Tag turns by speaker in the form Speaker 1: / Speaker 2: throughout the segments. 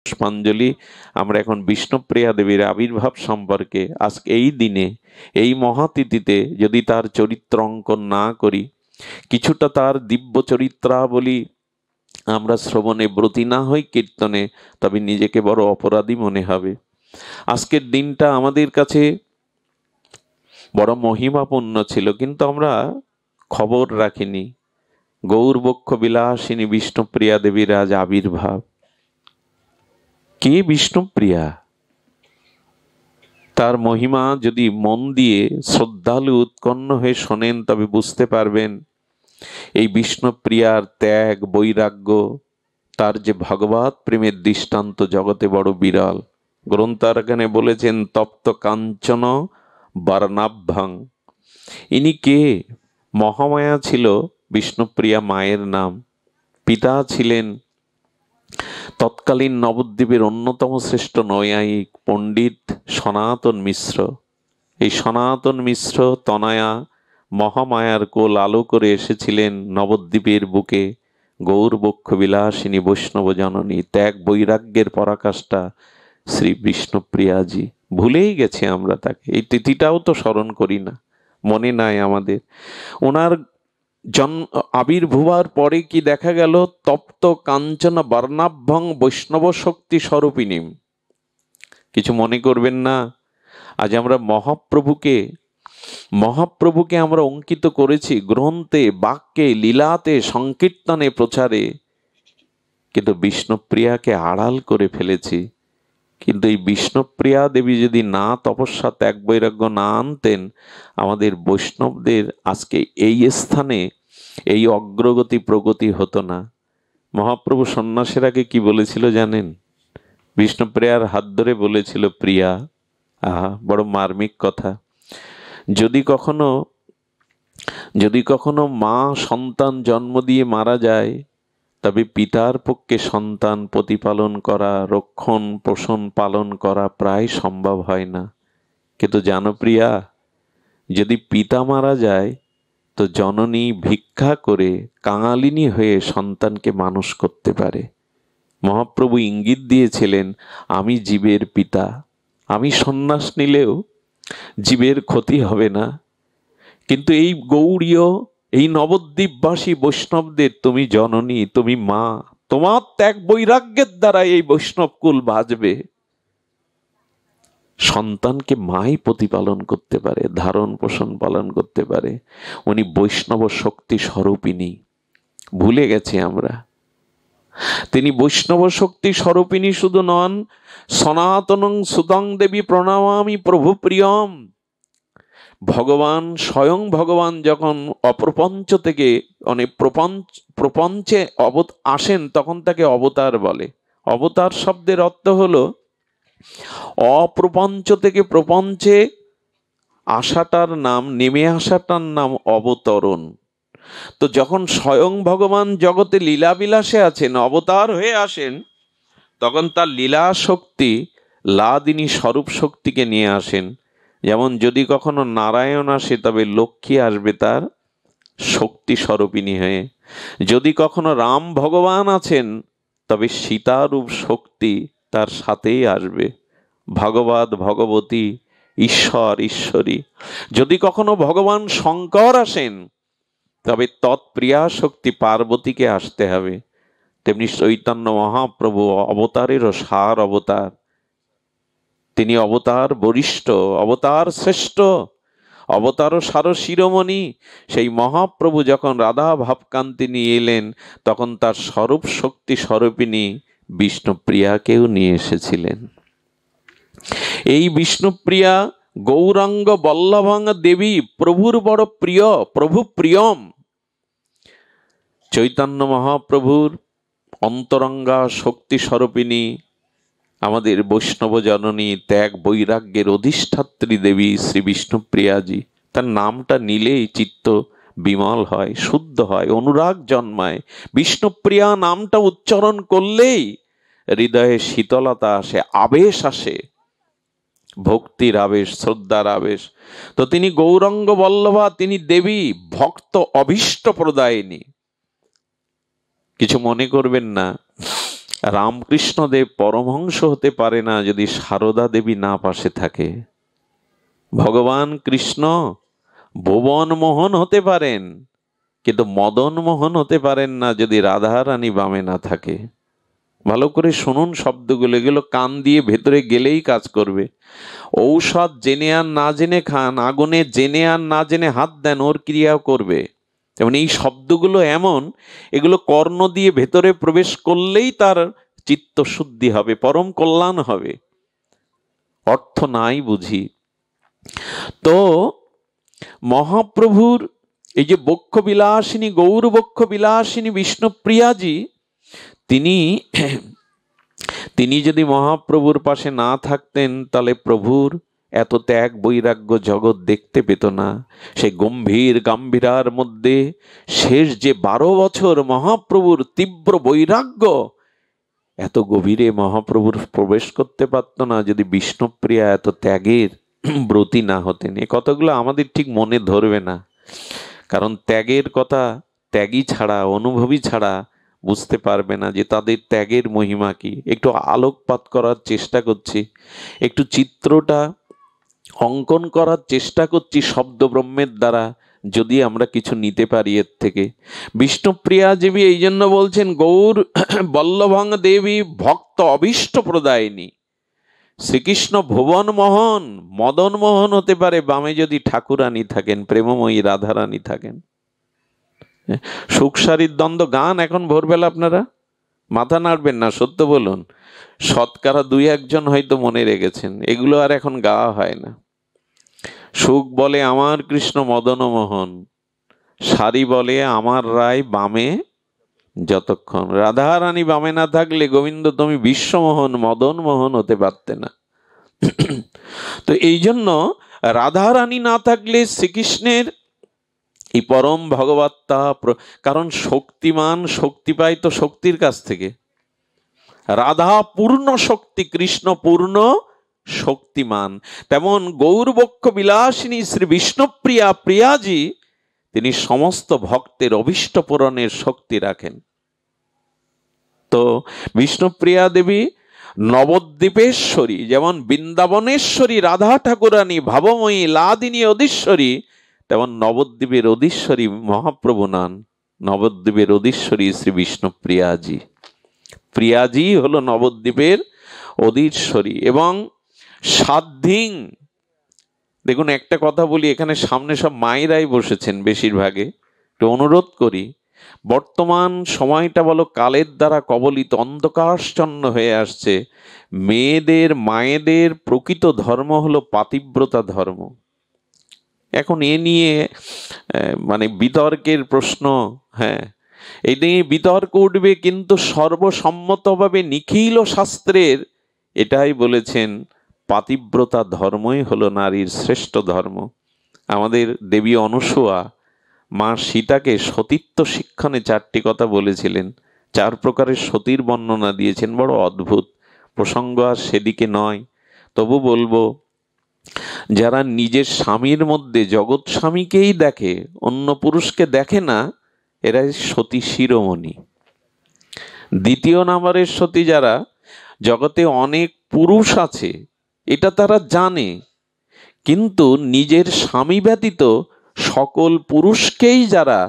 Speaker 1: পুষ্পাঞ্জলি। আমরা এখন বিষ্ণুপ্রিয়া দেবীর আবির্ভাব সম্পর্কে আজকে এই দিনে এই মহাতিথিতে যদি তার চরিত্র অঙ্কন না করি, কিছুটা তার দিব্য চরিত্রাবলী আমরা শ্রবণে ব্রতী না হই, কীর্তনে, তবে নিজেকে বড় অপরাধী মনে হবে। আজকের দিনটা আমাদের কাছে বড় মহিমাপূর্ণ ছিল, কিন্তু আমরা খবর রাখিনি। গৌরবক্ষ বিলাসিনী বিষ্ণুপ্রিয়া দেবীর আজ আবির্ভাব। কে বিষ্ণুপ্রিয়া? তার মহিমা যদি মন দিয়ে শ্রদ্ধালু উৎকণ্ঠ হয়ে শোনেন তবে বুঝতে পারবেন এই বিষ্ণুপ্রিয়ার ত্যাগ বৈরাগ্য, তার যে ভগবৎ প্রেমের দৃষ্টান্ত জগতে বড় বিরল। গ্রন্থার এখানে বলেছেন তপ্ত কাঞ্চন বর্ণাভ্যাং। ইনি কে? মহামায়া ছিল বিষ্ণুপ্রিয়া মায়ের নাম। পিতা ছিলেন তৎকালীন নবদ্বীপের অন্যতম শ্রেষ্ঠ নৈয়ায়িক পণ্ডিত সনাতন মিশ্র। এই সনাতন মিশ্র তনয়া মহামায়ার কোল আলো করে এসেছিলেন নবদ্বীপের বুকে। গৌরবক্ষ বিলাসিনী বৈষ্ণব জননী, ত্যাগ বৈরাগ্যের পরাকাষ্ঠা শ্রী বিষ্ণুপ্রিয়াজি। ভুলেই গেছি আমরা তাকে, এই তিথিটাও তো স্মরণ করি না, মনে নাই আমাদের। ওনার আবির্ভূবার পরে কি দেখা গেল? তপ্ত কাঞ্চন বর্ণাভ্যং বৈষ্ণব শক্তি স্বরূপিণী। কিছু মনে করবেন না, আজ আমরা মহাপ্রভুকে আমরা অঙ্কিত করেছি গ্রন্থে, বাক্যে, লীলাতে, সংকীর্তনে, প্রচারে, কিন্তু বিষ্ণুপ্রিয়াকে আড়াল করে ফেলেছি। কিন্তু এই বিষ্ণুপ্রিয়া দেবী যদি না তপস্যা ত্যাগ বৈরাগ্য না আনতেন, আমাদের বৈষ্ণবদের আজকে এই স্থানে এই অগ্রগতি প্রগতি হতো না। মহাপ্রভু সন্ন্যাসের আগে কি বলেছিল জানেন? বিষ্ণুপ্রিয়ার হাত ধরে বলেছিল, প্রিয়া। আহা, বড় মার্মিক কথা। যদি কখনো মা সন্তান জন্ম দিয়ে মারা যায়, তবে পিতার পক্ষে সন্তান প্রতিপালন করা, রক্ষণ পোষণ পালন করা প্রায় সম্ভব হয় না। কিন্তু জানো প্রিয়া, যদি পিতা মারা যায় তো জননী ভিক্ষা করে কাঙালিনী হয়ে সন্তানকে মানুষ করতে পারে। মহাপ্রভু ইঙ্গিত দিয়েছিলেন, আমি জীবের পিতা, আমি সন্ন্যাস নিলেও জীবের ক্ষতি হবে না। কিন্তু এই গৌড়ীয়, এই নবদ্বীপবাসী বৈষ্ণবদের তুমি জননী, তুমি মা, তোমার ত্যাগ বৈরাগ্যের দ্বারা এই বৈষ্ণব কুল বাঁচবে। সন্তানকে মাই প্রতিপালন করতে পারে, ধারণ পোষণ পালন করতে পারে। উনি বৈষ্ণব শক্তি স্বরূপিণী, ভুলে গেছি আমরা। তিনি বৈষ্ণব শক্তি স্বরূপিণী শুধু নন, সনাতনং সুতং দেবী প্রণমামি প্রভু প্রিয়ম। স্বয়ং ভগবান যখন অপ্রপঞ্চ থেকে প্রপঞ্চে আসেন, তখন তাকে অবতার বলে। অবতার শব্দের অর্থ হলো অপ্রপঞ্চ থেকে প্রপঞ্চে আসাটার নাম, নেমে আসাটার নাম অবতরণ। তো যখন স্বয়ং ভগবান জগতে লীলা বিলাসে আছেন, অবতার হয়ে আসেন, তখন তার লীলা শক্তি, লাদিনী স্বরূপ শক্তিকে নিয়ে আসেন। যেমন যদি কখনো নারায়ণ আসে, তবে লক্ষ্মী আসবে তার শক্তি স্বরূপিণী হয়ে। যদি কখনো রাম ভগবান আছেন, তবে সীতারূপ শক্তি তার সাথেই আসবে, ভগবৎ ভগবতী, ঈশ্বর ঈশ্বরী। যদি কখনো ভগবান শঙ্কর আসেন, তবে তৎপ্রিয়া শক্তি পার্বতীকে আসতে হবে। তেমনি চৈতন্য মহাপ্রভু অবতারেরও সার অবতার। তিনি অবতার বরিষ্ঠ, অবতার শ্রেষ্ঠ, অবতার সার শিরোমণি। সেই মহাপ্রভু যখন রাধা ভাবকান্তি নিয়ে এলেন, তখন তার স্বরূপ শক্তি স্বরূপিণী বিষ্ণুপ্রিয়াকেও নিয়ে এসেছিলেন। এই বিষ্ণুপ্রিয়া গৌরাঙ্গ বল্লভাঙ্গ দেবী, প্রভুর বড় প্রিয়, প্রভু প্রিয়ম। চৈতন্য মহাপ্রভুর অন্তরঙ্গা শক্তি স্বরূপিণী, আমাদের বৈষ্ণব জননী, ত্যাগ বৈরাগ্যের অধিষ্ঠাত্রী দেবী শ্রী বিষ্ণুপ্রিয়াজি। তার নামটা নিলেই চিত্ত বিমল হয়, শুদ্ধ হয়, অনুরাগ জন্মায়। বিষ্ণুপ্রিয়া নামটা উচ্চারণ করলেই হৃদয়ে শীতলতা আসে, আবেশ আসে, ভক্তির আবেশ, শ্রদ্ধার আবেশ। তো তিনি গৌরাঙ্গ বল্লভা, তিনি দেবী, ভক্ত অভীষ্ট প্রদায়িনী। কিছু মনে করবেন না, রামকৃষ্ণদেব পরমহংস হতে পারে না যদি সারদা দেবী না পাশে থাকে। ভগবান কৃষ্ণ ভুবন মোহন হতে পারেন, কিন্তু মদন মোহন হতে পারেন না যদি রাধা রানী বামে না থাকে। ভালো করে শুনুন শব্দগুলো, এগুলো কান দিয়ে ভেতরে গেলেই কাজ করবে। ঔষধ জেনে আর না জেনে খান, আগুনে জেনে আর না জেনে হাত দেন, ওর ক্রিয়াও করবে। যেমন এই শব্দগুলো এমন, এগুলো কর্ণ দিয়ে ভেতরে প্রবেশ করলেই তার চিত্ত শুদ্ধি হবে, পরম কল্যাণ হবে। অর্থ নাই বুঝি। তো মহাপ্রভুর এই যে বক্ষ বিলাসিনী, গৌর বক্ষ বিলাসিনী বিষ্ণুপ্রিয়াজি, তিনি যদি মহাপ্রভুর পাশে না থাকতেন তাহলে প্রভুর এত ত্যাগ বৈরাগ্য জগৎ দেখতে পেত না। সেই গম্ভীর গাম্ভীরার মধ্যে শেষ যে 12 বছর মহাপ্রভুর তীব্র বৈরাগ্য, এত গভীরে মহাপ্রভুর প্রবেশ করতে পারত না যদি বিষ্ণুপ্রিয়া এত ত্যাগের ব্রতী না হতেন। এ কথাগুলো আমাদের ঠিক মনে ধরবে না, কারণ ত্যাগের কথা ত্যাগী ছাড়া, অনুভবী ছাড়া বুঝতে পারবে না যে তাদের ত্যাগের মহিমা কি। একটু আলোকপাত করার চেষ্টা করছি, একটু চিত্রটা অঙ্কন করার চেষ্টা করছি শব্দ ব্রহ্মের দ্বারা, যদি আমরা কিছু নিতে পারি এর থেকে। বিষ্ণুপ্রিয়া দেবী এই জন্য বলছেন গৌর বল্লভং দেবী ভক্ত অভীষ্ট প্রদায়িনী। শ্রীকৃষ্ণ ভুবন মোহন, মদন মোহন হতে পারে বামে যদি ঠাকুরানী থাকেন, প্রেমময়ী রাধারানী থাকেন। সুখসারির দ্বন্দ্ব গান এখন ভোরবেলা আপনারা মাথা নাড়বেন না, সত্য বলুন, শতকরা 2-1 হয়তো মনে রেখেছেন, এগুলো আর এখন গাওয়া হয় না। সুখ বলে আমার কৃষ্ণ মদন মোহন, সারি বলে আমার রায় বামে যতক্ষণ। রাধা রানী বামে না থাকলে গোবিন্দ তুমি বিশ্বমোহন মদন মোহন হতে পারতে না। তো এই জন্য রাধা রানী না থাকলে শ্রীকৃষ্ণের এই পরম ভগবত্তা, কারণ শক্তিমান শক্তি পায় তো শক্তির কাছ থেকে। রাধা পূর্ণ শক্তি, কৃষ্ণ পূর্ণ শক্তিমান। তেমন গৌরবক্ষ বিলাসিনী শ্রী বিষ্ণুপ্রিয়া প্রিয়াজি, তিনি সমস্ত ভক্তের অভীষ্ট পূরণের শক্তি রাখেন। তো বিষ্ণুপ্রিয়া দেবী নবদ্বীপেশ্বরী, যেমন বৃন্দাবনেশ্বরী রাধা ঠাকুরানী ভাবময়ী লাদিনী অধীশ্বরী, তেমন নবদ্বীপের অধীশ্বরী মহাপ্রভু নান। নবদ্বীপের অধীশ্বরী শ্রী বিষ্ণুপ্রিয়াজি, প্রিয়াজি হলো নবদ্বীপের অধীশ্বরী। এবং সাধ্ধিং, দেখুন একটা কথা বলি, এখানে সামনে সব মায়েরাই বসেছেন বেশিরভাগে, একটু অনুরোধ করি, বর্তমান সময়টা বলো কালের দ্বারা কবলিত, অন্ধকারাচ্ছন্ন হয়ে আসছে। মেয়েদের মায়েদের প্রকৃত ধর্ম হলো পাতিব্রতা ধর্ম। এখন এ নিয়ে মানে বিতর্কের প্রশ্ন, হ্যাঁ এই নিয়ে বিতর্ক উঠবে, কিন্তু সর্বসম্মতভাবে নিখিল শাস্ত্রের এটাই বলেছেন, পাতিব্রতা ধর্মই হলো নারীর শ্রেষ্ঠ ধর্ম। আমাদের দেবী অনুসূয়া মা সীতাকে সতীত্ব শিক্ষণে 4টি কথা বলেছিলেন, 4 প্রকারের সতীর বর্ণনা দিয়েছেন, বড় অদ্ভুত প্রসঙ্গ আর সেদিকে নয়। তবু বলবো, যারা নিজের স্বামীর মধ্যে জগৎ স্বামীকেই দেখে, অন্য পুরুষকে দেখে না, এরা সতী শিরোমণি। 2 নম্বরের সতী যারা, জগতে অনেক পুরুষ আছে এটা তারা জানে, কিন্তু নিজের স্বামী ব্যতীত সকল পুরুষকেই যারা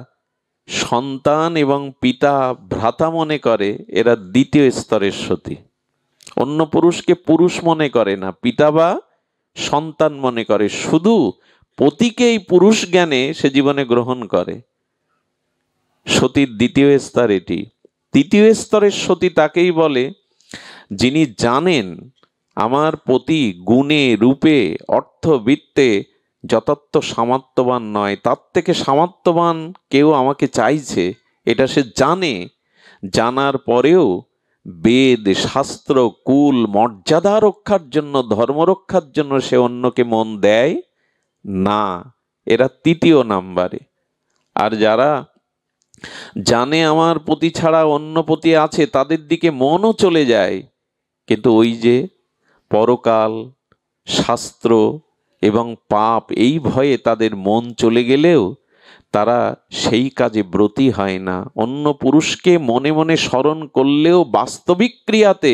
Speaker 1: সন্তান এবং পিতা ভ্রাতা মনে করে, এরা 2য় স্তরের সতী। অন্য পুরুষকে পুরুষ মনে করে না, পিতা বা সন্তান মনে করে, শুধু পতিকেই পুরুষ জ্ঞানে সে জীবনে গ্রহণ করে। সতীর 2য় স্তর এটি। 3য় স্তরের সতী তাকেই বলে যিনি জানেন আমার পতি গুণে রূপে অর্থ বৃত্তে যথার্থ সামর্থ্যবান নয়, তার থেকে সামর্থ্যবান কেউ আমাকে চাইছে, এটা সে জানে। জানার পরেও বেদ শাস্ত্র কুল মর্যাদা রক্ষার জন্য, ধর্ম রক্ষার জন্য সে অন্যকে মন দেয় না, এরা 3য় নাম্বারে। আর যারা জানে আমার পতি ছাড়া অন্য পতি আছে, তাদের দিকে মনও চলে যায়, কিন্তু ওই যে পরকাল শাস্ত্র এবং পাপ, এই ভয়ে তাদের মন চলে গেলেও তারা সেই কাজে ব্রতী হয় না। অন্য পুরুষকে মনে মনে স্মরণ করলেও বাস্তবিক ক্রিয়াতে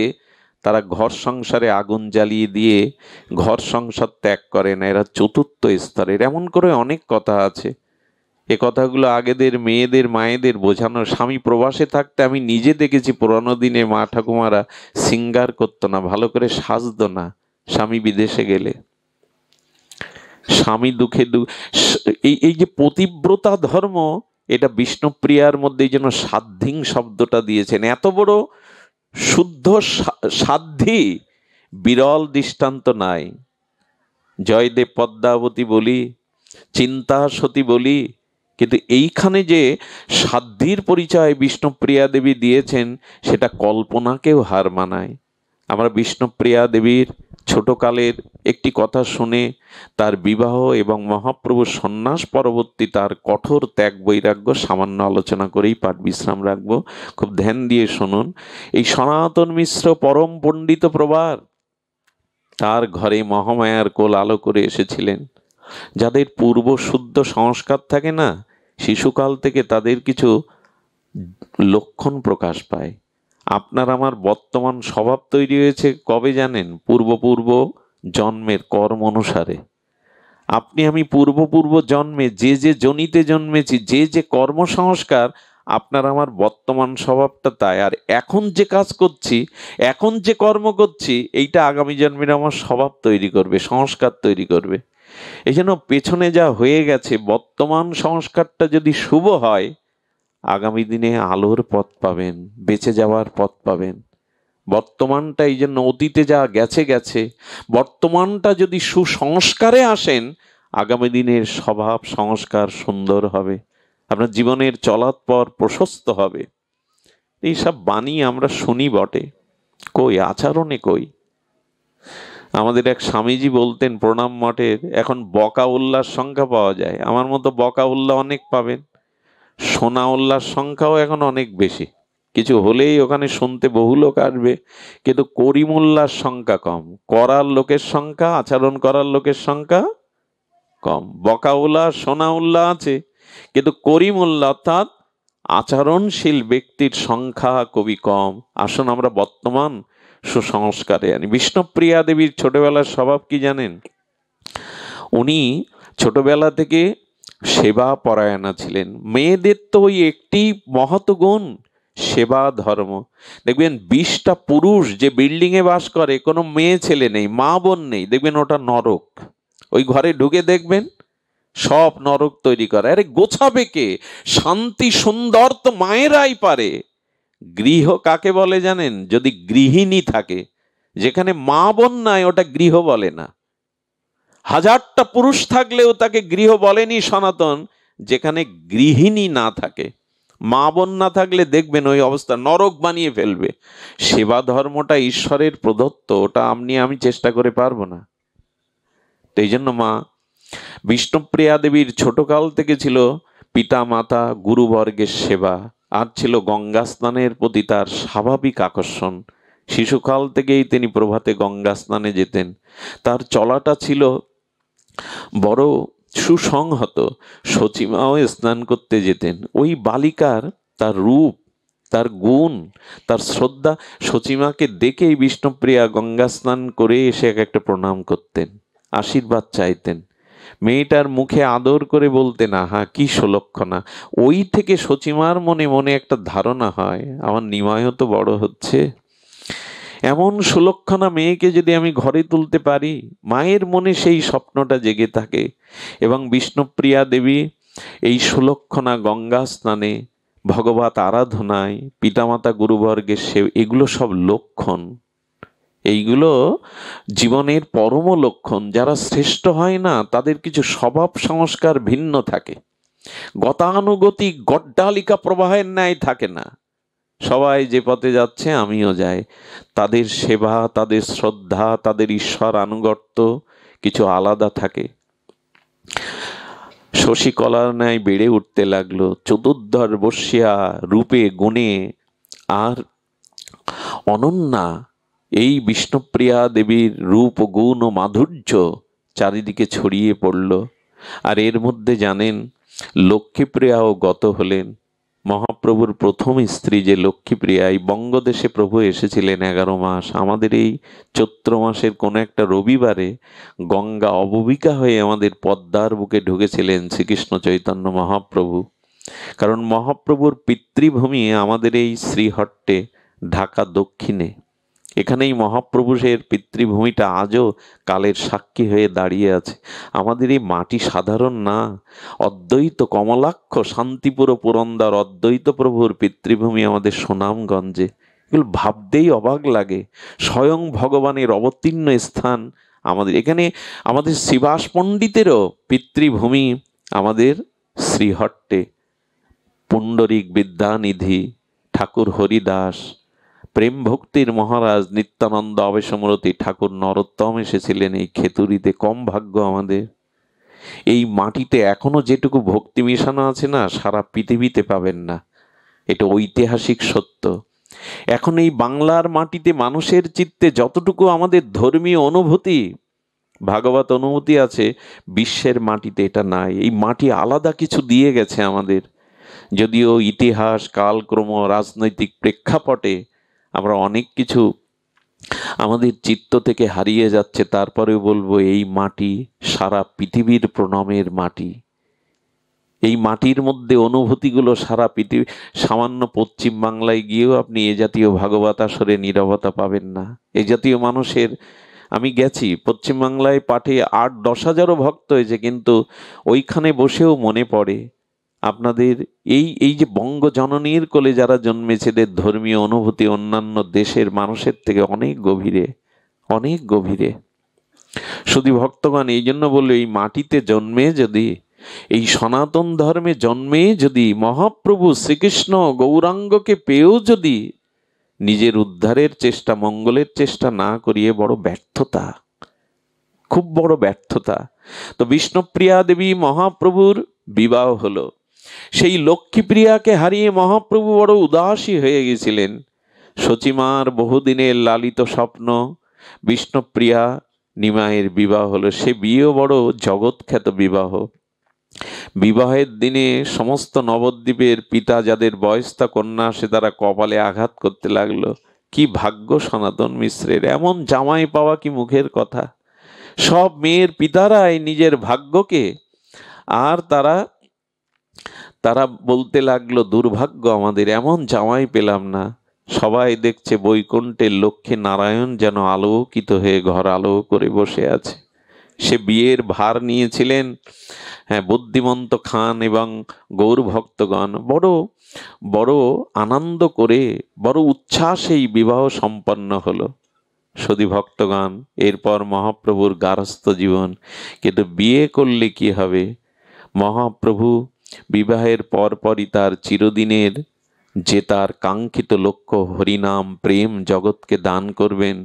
Speaker 1: তারা ঘর সংসারে আগুন জ্বালিয়ে দিয়ে ঘর সংসার ত্যাগ করে না। এরা চতুর্থ স্তরের। এমন করে অনেক কথা আছে। এ কথাগুলো আগেদের মেয়েদের মায়েদের বোঝানো। স্বামী প্রবাসে থাকতে আমি নিজে দেখেছি পুরানো দিনে মা ঠাকুমারা সিঙ্গার করতো না, ভালো করে সাজতো না। স্বামী বিদেশে গেলে স্বামী দুঃখে এই যে পতিব্রতা ধর্ম, এটা বিষ্ণুপ্রিয়ার মধ্যে এই জন্য সাধ্যিং শব্দটা দিয়েছেন। এত বড় শুদ্ধ সাধ্যি বিরল দৃষ্টান্ত নাই। জয়দেব পদ্মাবতী বলি, চিন্তা সতী বলি, কিন্তু এইখানে যে সাধ্যির পরিচয় বিষ্ণুপ্রিয়া দেবী দিয়েছেন সেটা কল্পনাকেও হার মানায়। আমরা বিষ্ণুপ্রিয়া দেবীর ছোটকালের একটি কথা শুনে তার বিবাহ এবং মহাপ্রভুর সন্ন্যাস পরবর্তী তার কঠোর ত্যাগ বৈরাগ্য সামান্য আলোচনা করেই পাঠ বিশ্রাম রাখবো। খুব ধ্যান দিয়ে শুনুন। এই সনাতন মিশ্র পরম পণ্ডিত প্রবার তার ঘরে মহামায়ার কোল আলো করে এসেছিলেন। যাদের পূর্ব শুদ্ধ সংস্কার থাকে না, শিশুকাল থেকে তাদের কিছু লক্ষণ প্রকাশ পায়। আপনার আমার বর্তমান স্বভাব তৈরি হয়েছে কবে জানেন? পূর্ব জন্মের কর্ম অনুসারে। আপনি আমি পূর্ব জন্মে যে যে জনিতে জন্মেছি, যে যে কর্ম সংস্কার, আপনার আমার বর্তমান স্বভাবটা তাই। আর এখন যে কাজ করছি, এখন যে কর্ম করছি, এইটা আগামী জন্মের আমার স্বভাব তৈরি করবে, সংস্কার তৈরি করবে। এই জন্য পেছনে যা হয়ে গেছে, বর্তমান সংস্কারটা যদি শুভ হয়, আগামী দিনে আলোর পথ পাবেন, বেঁচে যাওয়ার পথ পাবেন। বর্তমানটা এই জন্য অতীতে যা গেছে গেছে, বর্তমানটা যদি সুসংস্কারে আসেন, আগামী দিনের স্বভাব সংস্কার সুন্দর হবে, আপনার জীবনের চলার পর প্রশস্ত হবে। এইসব বাণী আমরা শুনি বটে, কই আচরণে কই। আমাদের এক স্বামীজি বলতেন প্রণাম মঠের, এখন বকা উল্লার সংখ্যা পাওয়া যায়, আমার মতো বকা উল্লা অনেক পাবেন। সোনা উল্লার সংখ্যাও এখন অনেক বেশি, কিছু হলেই ওখানে শুনতে বহু লোক আসবে, কিন্তু করিমুল্লার সংখ্যা কম। করার লোকের সংখ্যা, আচরণ করার লোকের সংখ্যা কম। বকাউল্লা সোনাউল্লা আছে, কিন্তু করিমুল্লা অর্থাৎ আচরণশীল ব্যক্তির সংখ্যা খুবই কম। আসুন আমরা বর্তমান সুসংস্কারে আনি। বিষ্ণুপ্রিয়া দেবীর ছোটবেলার স্বভাব কি জানেন? উনি ছোটবেলা থেকে সেবা পরায়ণা ছিলেন। মেয়েদের তো ওই একটি মহৎ গুণ, সেবা ধর্ম। দেখবেন 20টা পুরুষ যে বিল্ডিংয়ে বাস করে, কোনো মেয়ে ছেলে নেই, মা বোন নেই, দেখবেন ওটা নরক। ওই ঘরে ঢুকে দেখবেন সব নরক তৈরি করে। আরে গোছাবে কে? শান্তি সুন্দর তো মায়েরাই পারে। গৃহ কাকে বলে জানেন? যদি গৃহিণী থাকে। যেখানে মা বোন নাই, ওটা গৃহ বলে না। 1000টা পুরুষ থাকলেও তাকে গৃহ বলেনি সনাতন, যেখানে গৃহিণী না থাকে। মা বোন না থাকলে দেখবেন ওই অবস্থা, নরক বানিয়ে ফেলবে। সেবা ধর্মটা ঈশ্বরের প্রদত্ত, ওটা আপনি আমি চেষ্টা করে পারবো না। তো এই জন্য মা বিষ্ণুপ্রিয়া দেবীর ছোটকাল থেকে ছিল পিতা মাতা গুরুবর্গের সেবা, আর ছিল গঙ্গা স্নানের প্রতি তার স্বাভাবিক আকর্ষণ। শিশুকাল থেকেই তিনি প্রভাতে গঙ্গা স্নানে যেতেন। তার চলাটা ছিল বড় সুসংহত। সচিমাও স্নান করতে যেতেন। ওই বালিকার তার রূপ, তার গুণ, তার শ্রদ্ধা, সচিমাকে দেখেই বিষ্ণুপ্রিয়া গঙ্গা স্নান করে এসে এক একটা প্রণাম করতেন, আশীর্বাদ চাইতেন। মেয়েটার মুখে আদর করে বলতেন, আহা কি সুলক্ষণা। ওই থেকে সচিমার মনে মনে একটা ধারণা হয়, আমার নিমায়ও তো বড় হচ্ছে, এমন সুলক্ষণা মেয়েকে যদি আমি ঘরে তুলতে পারি, মায়ের মনে সেই স্বপ্নটা জেগে থাকে। এবং বিষ্ণুপ্রিয়া দেবী এই সুলক্ষণা গঙ্গা স্নানে, ভগবত আরাধনায়, পিতামাতা গুরুবর্গের এগুলো সব লক্ষণ। এইগুলো জীবনের পরম লক্ষণ। যারা শ্রেষ্ঠ হয় না, তাদের কিছু স্বভাব সংস্কার ভিন্ন থাকে, গতানুগতিক গড্ডালিকা প্রবাহের ন্যায় থাকে না। সবাই যে পথে যাচ্ছে আমিও যাই। তাদের সেবা, তাদের শ্রদ্ধা, তাদের ঈশ্বর আনুগত্য কিছু আলাদা থাকে। শশীকলার ন্যায় বেড়ে উঠতে লাগলো, চতুর্ধর বর্ষিয়া রূপে গুণে আর অনন্যা। এই বিষ্ণুপ্রিয়া দেবীর রূপ, গুণ ও মাধুর্য চারিদিকে ছড়িয়ে পড়ল। আর এর মধ্যে জানেন লক্ষ্মীপ্রিয়াও গত হলেন। মহাপ্রভুর প্রথম স্ত্রী যে লক্ষ্মীপ্রিয়া, এই বঙ্গদেশে প্রভু এসেছিলেন 11 মাস। আমাদের এই চৈত্র মাসের কোনো একটা রবিবারে গঙ্গা অববাহিকা হয়ে আমাদের পদ্মার বুকে ঢুকেছিলেন শ্রীকৃষ্ণ চৈতন্য মহাপ্রভু। কারণ মহাপ্রভুর পিতৃভূমি আমাদের এই শ্রীহট্টে, ঢাকা দক্ষিণে। এখানেই মহাপ্রভুর পিতৃভূমিটা আজও কালের সাক্ষী হয়ে দাঁড়িয়ে আছে। আমাদের এই মাটি সাধারণ না। অদ্বৈত কমলাক্ষ শান্তিপুর পুরন্দর অদ্বৈত প্রভুর পিতৃভূমি আমাদের সুনামগঞ্জে। এগুলো ভাবতেই অবাক লাগে। স্বয়ং ভগবানের অবতীর্ণ স্থান আমাদের এখানে। আমাদের শ্রীবাস পণ্ডিতেরও পিতৃভূমি আমাদের শ্রীহট্টে। পুণ্ডরিক বিদ্যানিধি ঠাকুর হরিদাস, প্রেম ভক্তির মহারাজ নিত্যানন্দ অবেশমরতী ঠাকুর নরোত্তম এসেছিলেন এই খেতুরিতে। কম ভাগ্য আমাদের। এই মাটিতে এখনো যেটুকু ভক্তি মেশানো আছে না, সারা পৃথিবীতে পাবেন না। এটা ঐতিহাসিক সত্য। এখন এই বাংলার মাটিতে মানুষের চিত্তে যতটুকু আমাদের ধর্মীয় অনুভূতি, ভাগবত অনুভূতি আছে, বিশ্বের মাটিতে এটা নাই। এই মাটি আলাদা কিছু দিয়ে গেছে আমাদের। যদিও ইতিহাস, কালক্রম, রাজনৈতিক প্রেক্ষাপটে আমরা অনেক কিছু আমাদের চিত্ত থেকে হারিয়ে যাচ্ছে, তারপরেও বলবো এই মাটি সারা পৃথিবীর প্রণামের মাটি। এই মাটির মধ্যে অনুভূতিগুলো সারা পৃথিবী। সামান্য পশ্চিম বাংলায় গিয়েও আপনি এ জাতীয় ভাগবত আসরে নীরবতা পাবেন না। এই জাতীয় মানুষের, আমি গেছি পশ্চিমবাংলায়, পাঠে 8-10 হাজারও ভক্ত হয়েছে, কিন্তু ওইখানে বসেও মনে পড়ে আপনাদের এই যে বঙ্গজননীর কোলে যারা জন্মেছে, এদের ধর্মীয় অনুভূতি অন্যান্য দেশের মানুষের থেকে অনেক গভীরে, অনেক গভীরে। শুধু ভক্তগণ, এই জন্য বললো, এই মাটিতে জন্মে যদি, এই সনাতন ধর্মে জন্মে যদি, মহাপ্রভু শ্রীকৃষ্ণ গৌরাঙ্গকে পেয়েও যদি নিজের উদ্ধারের চেষ্টা, মঙ্গলের চেষ্টা না করিয়ে, বড় ব্যর্থতা, খুব বড় ব্যর্থতা। তো বিষ্ণুপ্রিয়া দেবী মহাপ্রভুর বিবাহ হলো। সেই লক্ষ্মীপ্রিয়াকে হারিয়ে মহাপ্রভু বড় উদাসী হয়ে গেছিলেন। সচিমার বহুদিনের লালিত স্বপ্ন বিষ্ণুপ্রিয়া নিমাইয়ের বিবাহ হলো। সে বিয়েও বড় জগৎখ্যাত বিবাহ। বিবাহের দিনে সমস্ত নবদ্বীপের পিতা যাদের বয়স্তা কন্যা আসে, তারা কপালে আঘাত করতে লাগলো। কি ভাগ্য সনাতন মিশ্রের, এমন জামাই পাওয়া কি মুখের কথা। সব মেয়ের পিতারাই নিজের ভাগ্যকে, আর তারা বলতে লাগলো, দুর্ভাগ্য আমাদের, এমন জামাই পেলাম না। সবাই দেখছে বৈকুণ্ঠের লক্ষ্মী নারায়ণ যেন আলোকিত হয়ে ঘর আলো করে বসে আছে। সে বিয়ের ভার নিয়েছিলেন বুদ্ধিমন্ত খান এবং গৌর ভক্তগণ। বড় বড় আনন্দ করে, বড় উচ্ছ্বাসে এই বিবাহ সম্পন্ন হলো। সদী ভক্তগণ, এরপর মহাপ্রভুর গারস্থ জীবন। কিন্তু বিয়ে করলে কি হবে? মহাপ্রভু বিবাহের পরপরই তার চিরদিনের যে তার কাঙ্ক্ষিত লক্ষ্য, হরিনাম প্রেম জগৎকে দান করবেন,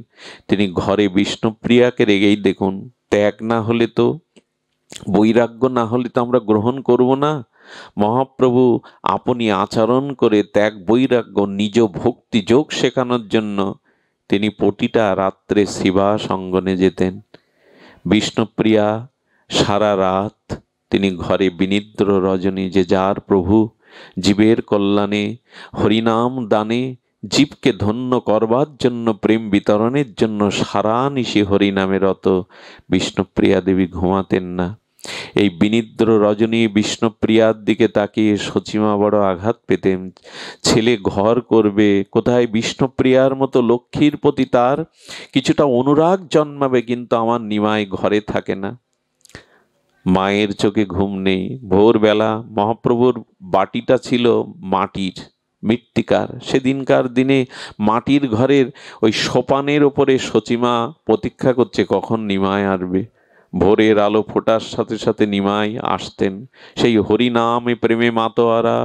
Speaker 1: তিনি ঘরে বিষ্ণুপ্রিয়াকে রেগেই দেখুন। ত্যাগ না হলে তো, বৈরাগ্য না হলে তো আমরা গ্রহণ করব না। মহাপ্রভু আপনি আচরণ করে ত্যাগ বৈরাগ্য, নিজ ভক্তি যোগ শেখানোর জন্য তিনি প্রতিটা রাত্রে শিবা সঙ্গনে যেতেন। বিষ্ণুপ্রিয়া সারা রাত তিনি ঘরে বিনিদ্র রজনী, যে যার প্রভু জীবের কল্যাণে, হরিনাম দানে, জীবকে ধন্য করবার জন্য, প্রেম বিতরণের জন্য সারা নিশি হরিনামে রত বিষ্ণুপ্রিয়া দেবী ঘুমাতেন না। এই বিনিদ্র রজনী বিষ্ণুপ্রিয়ার দিকে তাকিয়ে সচিমা বড় আঘাত পেতেন। ছেলে ঘর করবে কোথায়, বিষ্ণুপ্রিয়ার মতো লক্ষ্মীর প্রতি তার কিছুটা অনুরাগ জন্মাবে, কিন্তু আমার নিমাই ঘরে থাকে না। মায়ের চোখে ঘুম নেই। ভোরবেলা মহাপ্রভুর বাটিটা ছিল মাটির, মৃত্তিকার। সেদিনকার দিনে মাটির ঘরের ওই সোপানের ওপরে সচিমা প্রতীক্ষা করছে কখন নিমাই আসবে। ভোরের আলো ফোটার সাথে সাথে নিমাই আসতেন। সেই হরিনামে প্রেমে মাতোয়ারা,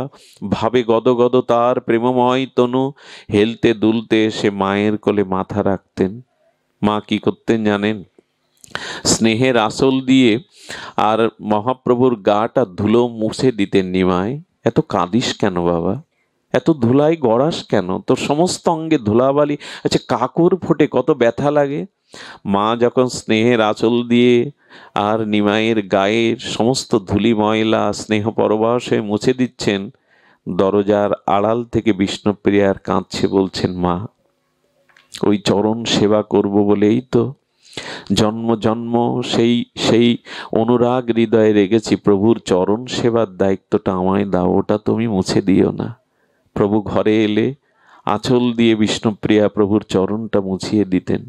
Speaker 1: ভাবে গদগদ তার প্রেমময় তনু, হেলতে দুলতে সে মায়ের কোলে মাথা রাখতেন। মা কি করতেন জানেন? স্নেহের আঁচল দিয়ে আর মহাপ্রভুর গাটা ধুলো মুছে দিতেন। নিমাই, এত কাঁদিস কেন বাবা, এত ধুলাই গড়াস কেন, তোর সমস্ত অঙ্গে ধুলাবালি। আচ্ছা, কাকুর ফোটে কত ব্যথা লাগে। মা যখন স্নেহের আঁচল দিয়ে আর নিমাইয়ের গায়ের সমস্ত ধুলি ময়লা স্নেহ পরবশ হয়ে মুছে দিচ্ছেন, দরজার আড়াল থেকে বিষ্ণুপ্রিয়ার কাঁদছে, বলছেন, মা, ওই চরণ সেবা করব বলেই তো জন্ম জন্ম সেই সেই অনুরাগ হৃদয়ে রেখেছি। প্রভুর চরণ সেবার দায়িত্বটা আমায় দাও, ওটা তুমি মুছে দিও না। প্রভু ঘরে এলে আঁচল দিয়ে বিষ্ণুপ্রিয়া প্রভুর চরণটা মুছিয়ে দিতেন।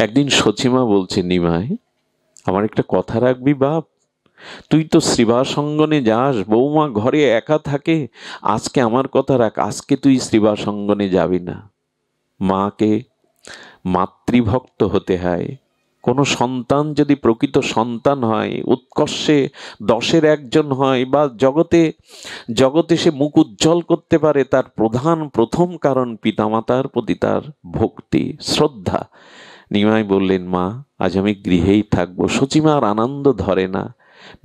Speaker 1: একদিন সচিমা বলছে, নিমাই, আমার একটা কথা রাখবি বাপ? তুই তো শ্রীবাসঙ্গনে যাস, বৌমা ঘরে একা থাকে, আজকে আমার কথা রাখ, আজকে তুই শ্রীবাসঙ্গনে যাবি না। মাকে মাতৃভক্ত হতে হয়। কোনো সন্তান যদি প্রকৃত সন্তান হয়, উৎকর্ষে 10-এর একজন হয়, বা জগতে জগতে সে মুখ উজ্জ্বল করতে পারে, তার প্রথম কারণ পিতামাতার প্রতি তার ভক্তি, শ্রদ্ধা। নিমাই বললেন, মা, আজ আমি গৃহেই থাকবো। সচিমার আনন্দ ধরে না।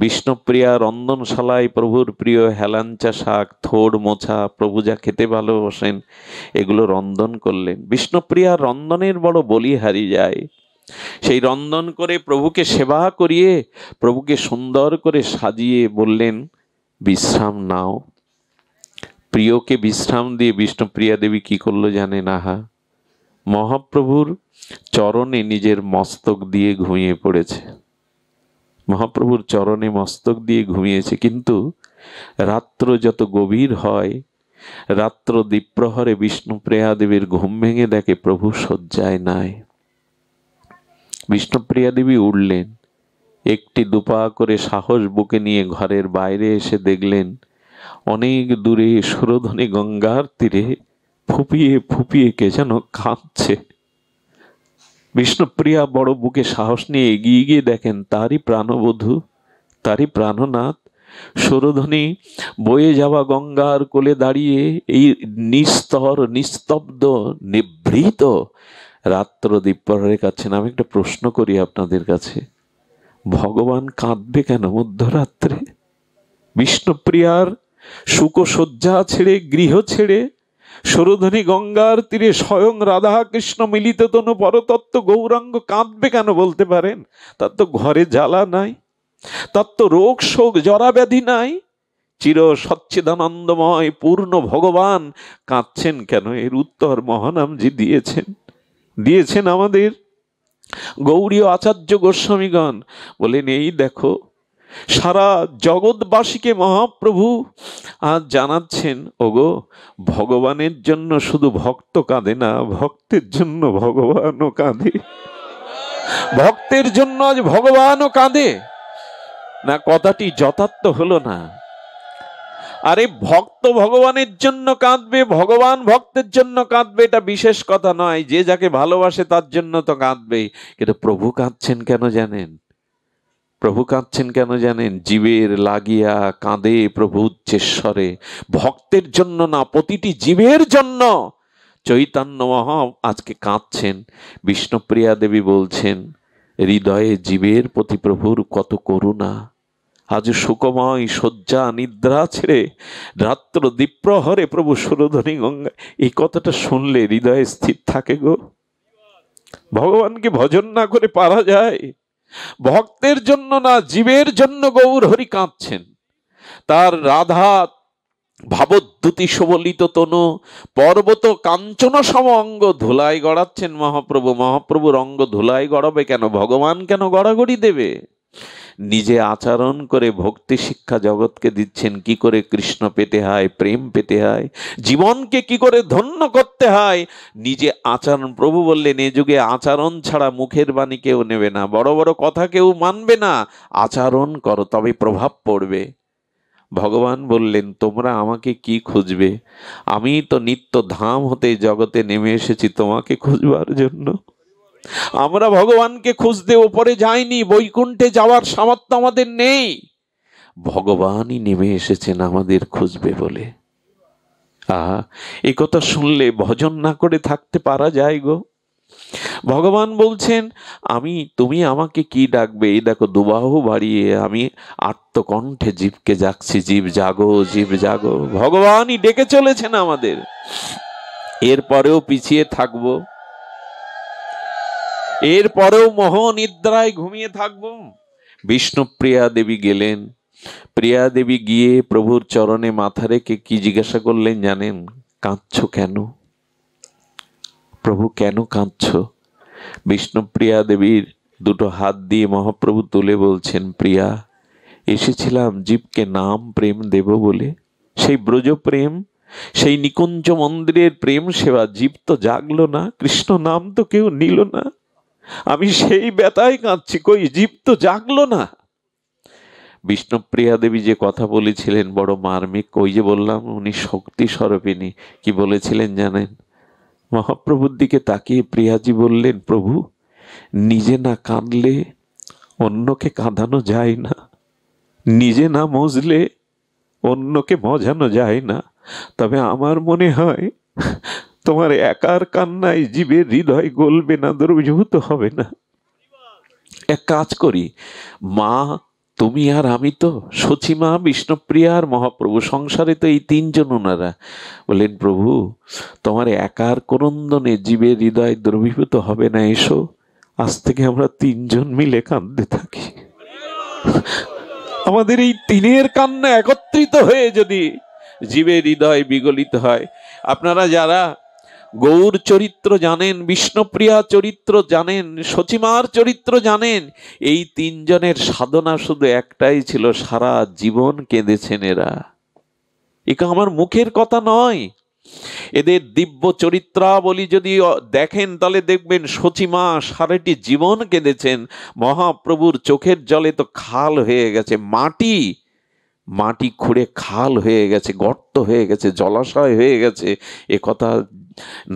Speaker 1: বিষ্ণুপ্রিয়া রন্ধনশালায় প্রভুর প্রিয় হেলাঞ্চা শাক, থোড় মোছা, প্রভু যা খেতে ভালোবাসেন, এগুলো রন্ধন করলেন। বিষ্ণুপ্রিয়া রন্ধনের বড় বলিহারি যায়। সেই রন্ধন করে প্রভুকে সেবা করিয়ে প্রভুকে সুন্দর করে সাজিয়ে বললেন, বিশ্রাম নাও। প্রিয়কে বিশ্রাম দিয়ে বিষ্ণুপ্রিয়া দেবী কি করলো জানেন? আহা, মহাপ্রভুর চরণে নিজের মস্তক দিয়ে ঘুমিয়ে পড়েছে। মহাপ্রভুর চরণে মস্তক দিয়ে ঘুমিয়েছে। কিন্তু রাত্র যত গভীর হয়, রাত্র দ্বিপ্রহরে বিষ্ণুপ্রিয়া দেবীর ঘুম ভেঙে দেখে প্রভু শয্যায় নাই। বিষ্ণুপ্রিয়া দেবী উঠলেন, একটি দুপা করে সাহস বুকে নিয়ে ঘরের বাইরে এসে দেখলেন অনেক দূরে সুরধনী গঙ্গার তীরে ফুপিয়ে ফুপিয়ে কে যেন কাঁদছে। বিষ্ণুপ্রিয়া বড় বুকে সাহস নিয়ে এগিয়ে গিয়ে দেখেন তারই প্রাণবধূ, তারই প্রাণনাথ সুরধনী বয়ে যাওয়া গঙ্গার কোলে দাঁড়িয়ে এই নিস্তর, নিস্তব্ধ, নিভৃত রাত্র দ্বীপ্রহরে কাছে। আমি একটা প্রশ্ন করি আপনাদের কাছে, ভগবান কাঁদবে কেন মধ্যরাত্রে? বিষ্ণুপ্রিয়ার শুকশয্যা ছেড়ে, গৃহ ছেড়ে, সুরধনী গঙ্গার তীরে স্বয়ং রাধা কৃষ্ণ মিলিত তনু পরতত্ত্ব গৌরাঙ্গ কাঁদবে কেন বলতে পারেন? তার তো ঘরে জ্বালা নাই, তার তো রোগ শোক জরা ব্যাধি নাই। চির সচ্চিদানন্দময় পূর্ণ ভগবান কাঁদছেন কেন? এর উত্তর মহানামজি দিয়েছেন আমাদের গৌড়ীয় আচার্য গোস্বামীগণ। বলেন, এই দেখো, সারা জগৎবাসীকে মহাপ্রভু আজ জানাচ্ছেন, ওগো, ভগবানের জন্য শুধু ভক্ত কাঁদে না, ভক্তের জন্য ভগবানও কাঁদে। ভক্তের জন্য আজ ভগবানও কাঁদে না। কথাটি যথার্থ হলো না? আরে, ভক্ত ভগবানের জন্য কাঁদবে, ভগবান ভক্তের জন্য কাঁদবে, এটা বিশেষ কথা নয়। যে যাকে ভালোবাসে তার জন্য তো কাঁদবেই। কিন্তু প্রভু কাঁদছেন কেন জানেন? প্রভু কাঁদছেন কেন জানেন? জীবের লাগিয়া কাঁদে প্রভু উচ্চেশ্বরে, ভক্তের জন্য না, প্রতিটি জীবের জন্য চৈতন্য মহা আজকে কাঁদছেন। বিষ্ণুপ্রিয়া দেবী বলছেন, হৃদয়ে জীবের প্রতি প্রভুর কত করুণা। আজ সুখময় শয্যা নিদ্রা ছেড়ে রাত্র দ্বিপ্রহরে প্রভু সুরধনী গঙ্গা, এই কথাটা শুনলে হৃদয়ে স্থির থাকে গো। ভগবানকে ভজন না করে পারা যায়? ভক্তের জন্য না, জীবের জন্য গৌর হরি কাঁদছেন। তার রাধা ভাবদ্যুতি সুবলিত তনু, পর্বত কাঞ্চন সম অঙ্গ ধুলাই গড়াচ্ছেন মহাপ্রভু। মহাপ্রভুর অঙ্গ ধুলাই গড়াবে কেন? ভগবান কেন গড়াগড়ি দেবে? নিজে আচরণ করে ভক্তি শিক্ষা জগৎকে দিচ্ছেন, কি করে কৃষ্ণ পেতে হয়, প্রেম পেতে হয়, জীবনকে কি করে ধন্য করতে হয়। নিজে আচরণ। প্রভু বললেন, এ যুগে আচরণ ছাড়া মুখের বাণী কেউ নেবে না, বড় বড় কথা কেউ মানবে না। আচরণ করো, তবে প্রভাব পড়বে। ভগবান বললেন, তোমরা আমাকে কি খুঁজবে? আমি তো নিত্য ধাম হতে জগতে নেমে এসেছি তোমাকে খুঁজবার জন্য। আমরা ভগবানকে খুঁজতে ওপরে যাইনি, বৈকুণ্ঠে যাওয়ার সামর্থ্য আমাদের নেই। ভগবানই নেমে এসেছেন আমাদের খুঁজবে বলে। আহা, এই কথা শুনলে ভজন না করে থাকতে পারা যায় গো? ভগবান বলছেন, তুমি আমাকে কি ডাকবে? এই দেখো, দুবাহু বাড়িয়ে আমি আত্মকণ্ঠে জীবকে ডাকছি, জীব জাগো, জীব জাগো। ভগবানই ডেকে চলেছেন আমাদের। এরপরেও পিছিয়ে থাকবো? এরপরেও মোহ নিদ্রায় ঘুমিয়ে থাকবো? বিষ্ণুপ্রিয়া দেবী গেলেন। প্রিয়া দেবী গিয়ে প্রভুর চরণে মাথা রেখে কি জিজ্ঞাসা করলেন জানেন? কাঁদছো কেন? প্রভু কেন কাঁদছো? বিষ্ণুপ্রিয়া দেবীর দুটো হাত দিয়ে মহাপ্রভু তুলে বলছেন, প্রিয়া, এসেছিলাম জীবকে নাম প্রেম দেব বলে, সেই ব্রজ প্রেম, সেই নিকুঞ্জ মন্দিরের প্রেম সেবা। জীব তো জাগলো না, কৃষ্ণ নাম তো কেউ নিল না, আমি সেই ব্যথায় কাঁদছি, কই জীব তো জাগলো না। বিষ্ণুপ্রিয়া দেবী যে কথা বলেছিলেন বড় মার্মিক, ওই যে বললাম উনি শক্তি স্বরূপিণী। কি বলেছিলেন জানেন? মহাপ্রভুর দিকে তাকিয়ে প্রিয়াজি বললেন, প্রভু, নিজে না কাঁদলে অন্যকে কাঁদানো যায় না, নিজে না মজলে অন্যকে মজানো যায় না। তবে আমার মনে হয় তোমার একার কান্নায় জীবের হৃদয় গলবে না, দ্রবীভূত হবে না। এক কাজ করি, মা, তুমি আর আমি তো, সচিমা, বিষ্ণুপ্রিয়া আর মহাপ্রভু, সংসারে তো এই তিনজন ওনারা। বললেন, প্রভু, তোমার একার ক্রন্দনে জীবের হৃদয় দ্রবীভূত হবে না, এসো, আজ থেকে আমরা তিনজন মিলে কাঁদতে থাকি। আমাদের এই তিনের কান্না একত্রিত হয়ে যদি জীবের হৃদয় বিগলিত হয়। আপনারা যারা গৌর চরিত্র জানেন, বিষ্ণুপ্রিয়া চরিত্র জানেন, সচিমার চরিত্র জানেন, এই তিনজনের সাধনা শুধু একটাই ছিল, সারা জীবন কেঁদেছেন এরা। এটা আমার মুখের কথা নয়। এদের দিব্য চরিত্রাবলী যদি দেখেন তাহলে দেখবেন সচিমা সারাটি জীবন কেঁদেছেন। মহাপ্রভুর চোখের জলে তো খাল হয়ে গেছে, মাটি মাটি খুঁড়ে খাল হয়ে গেছে, গর্ত হয়ে গেছে, জলাশয় হয়ে গেছে। এ কথা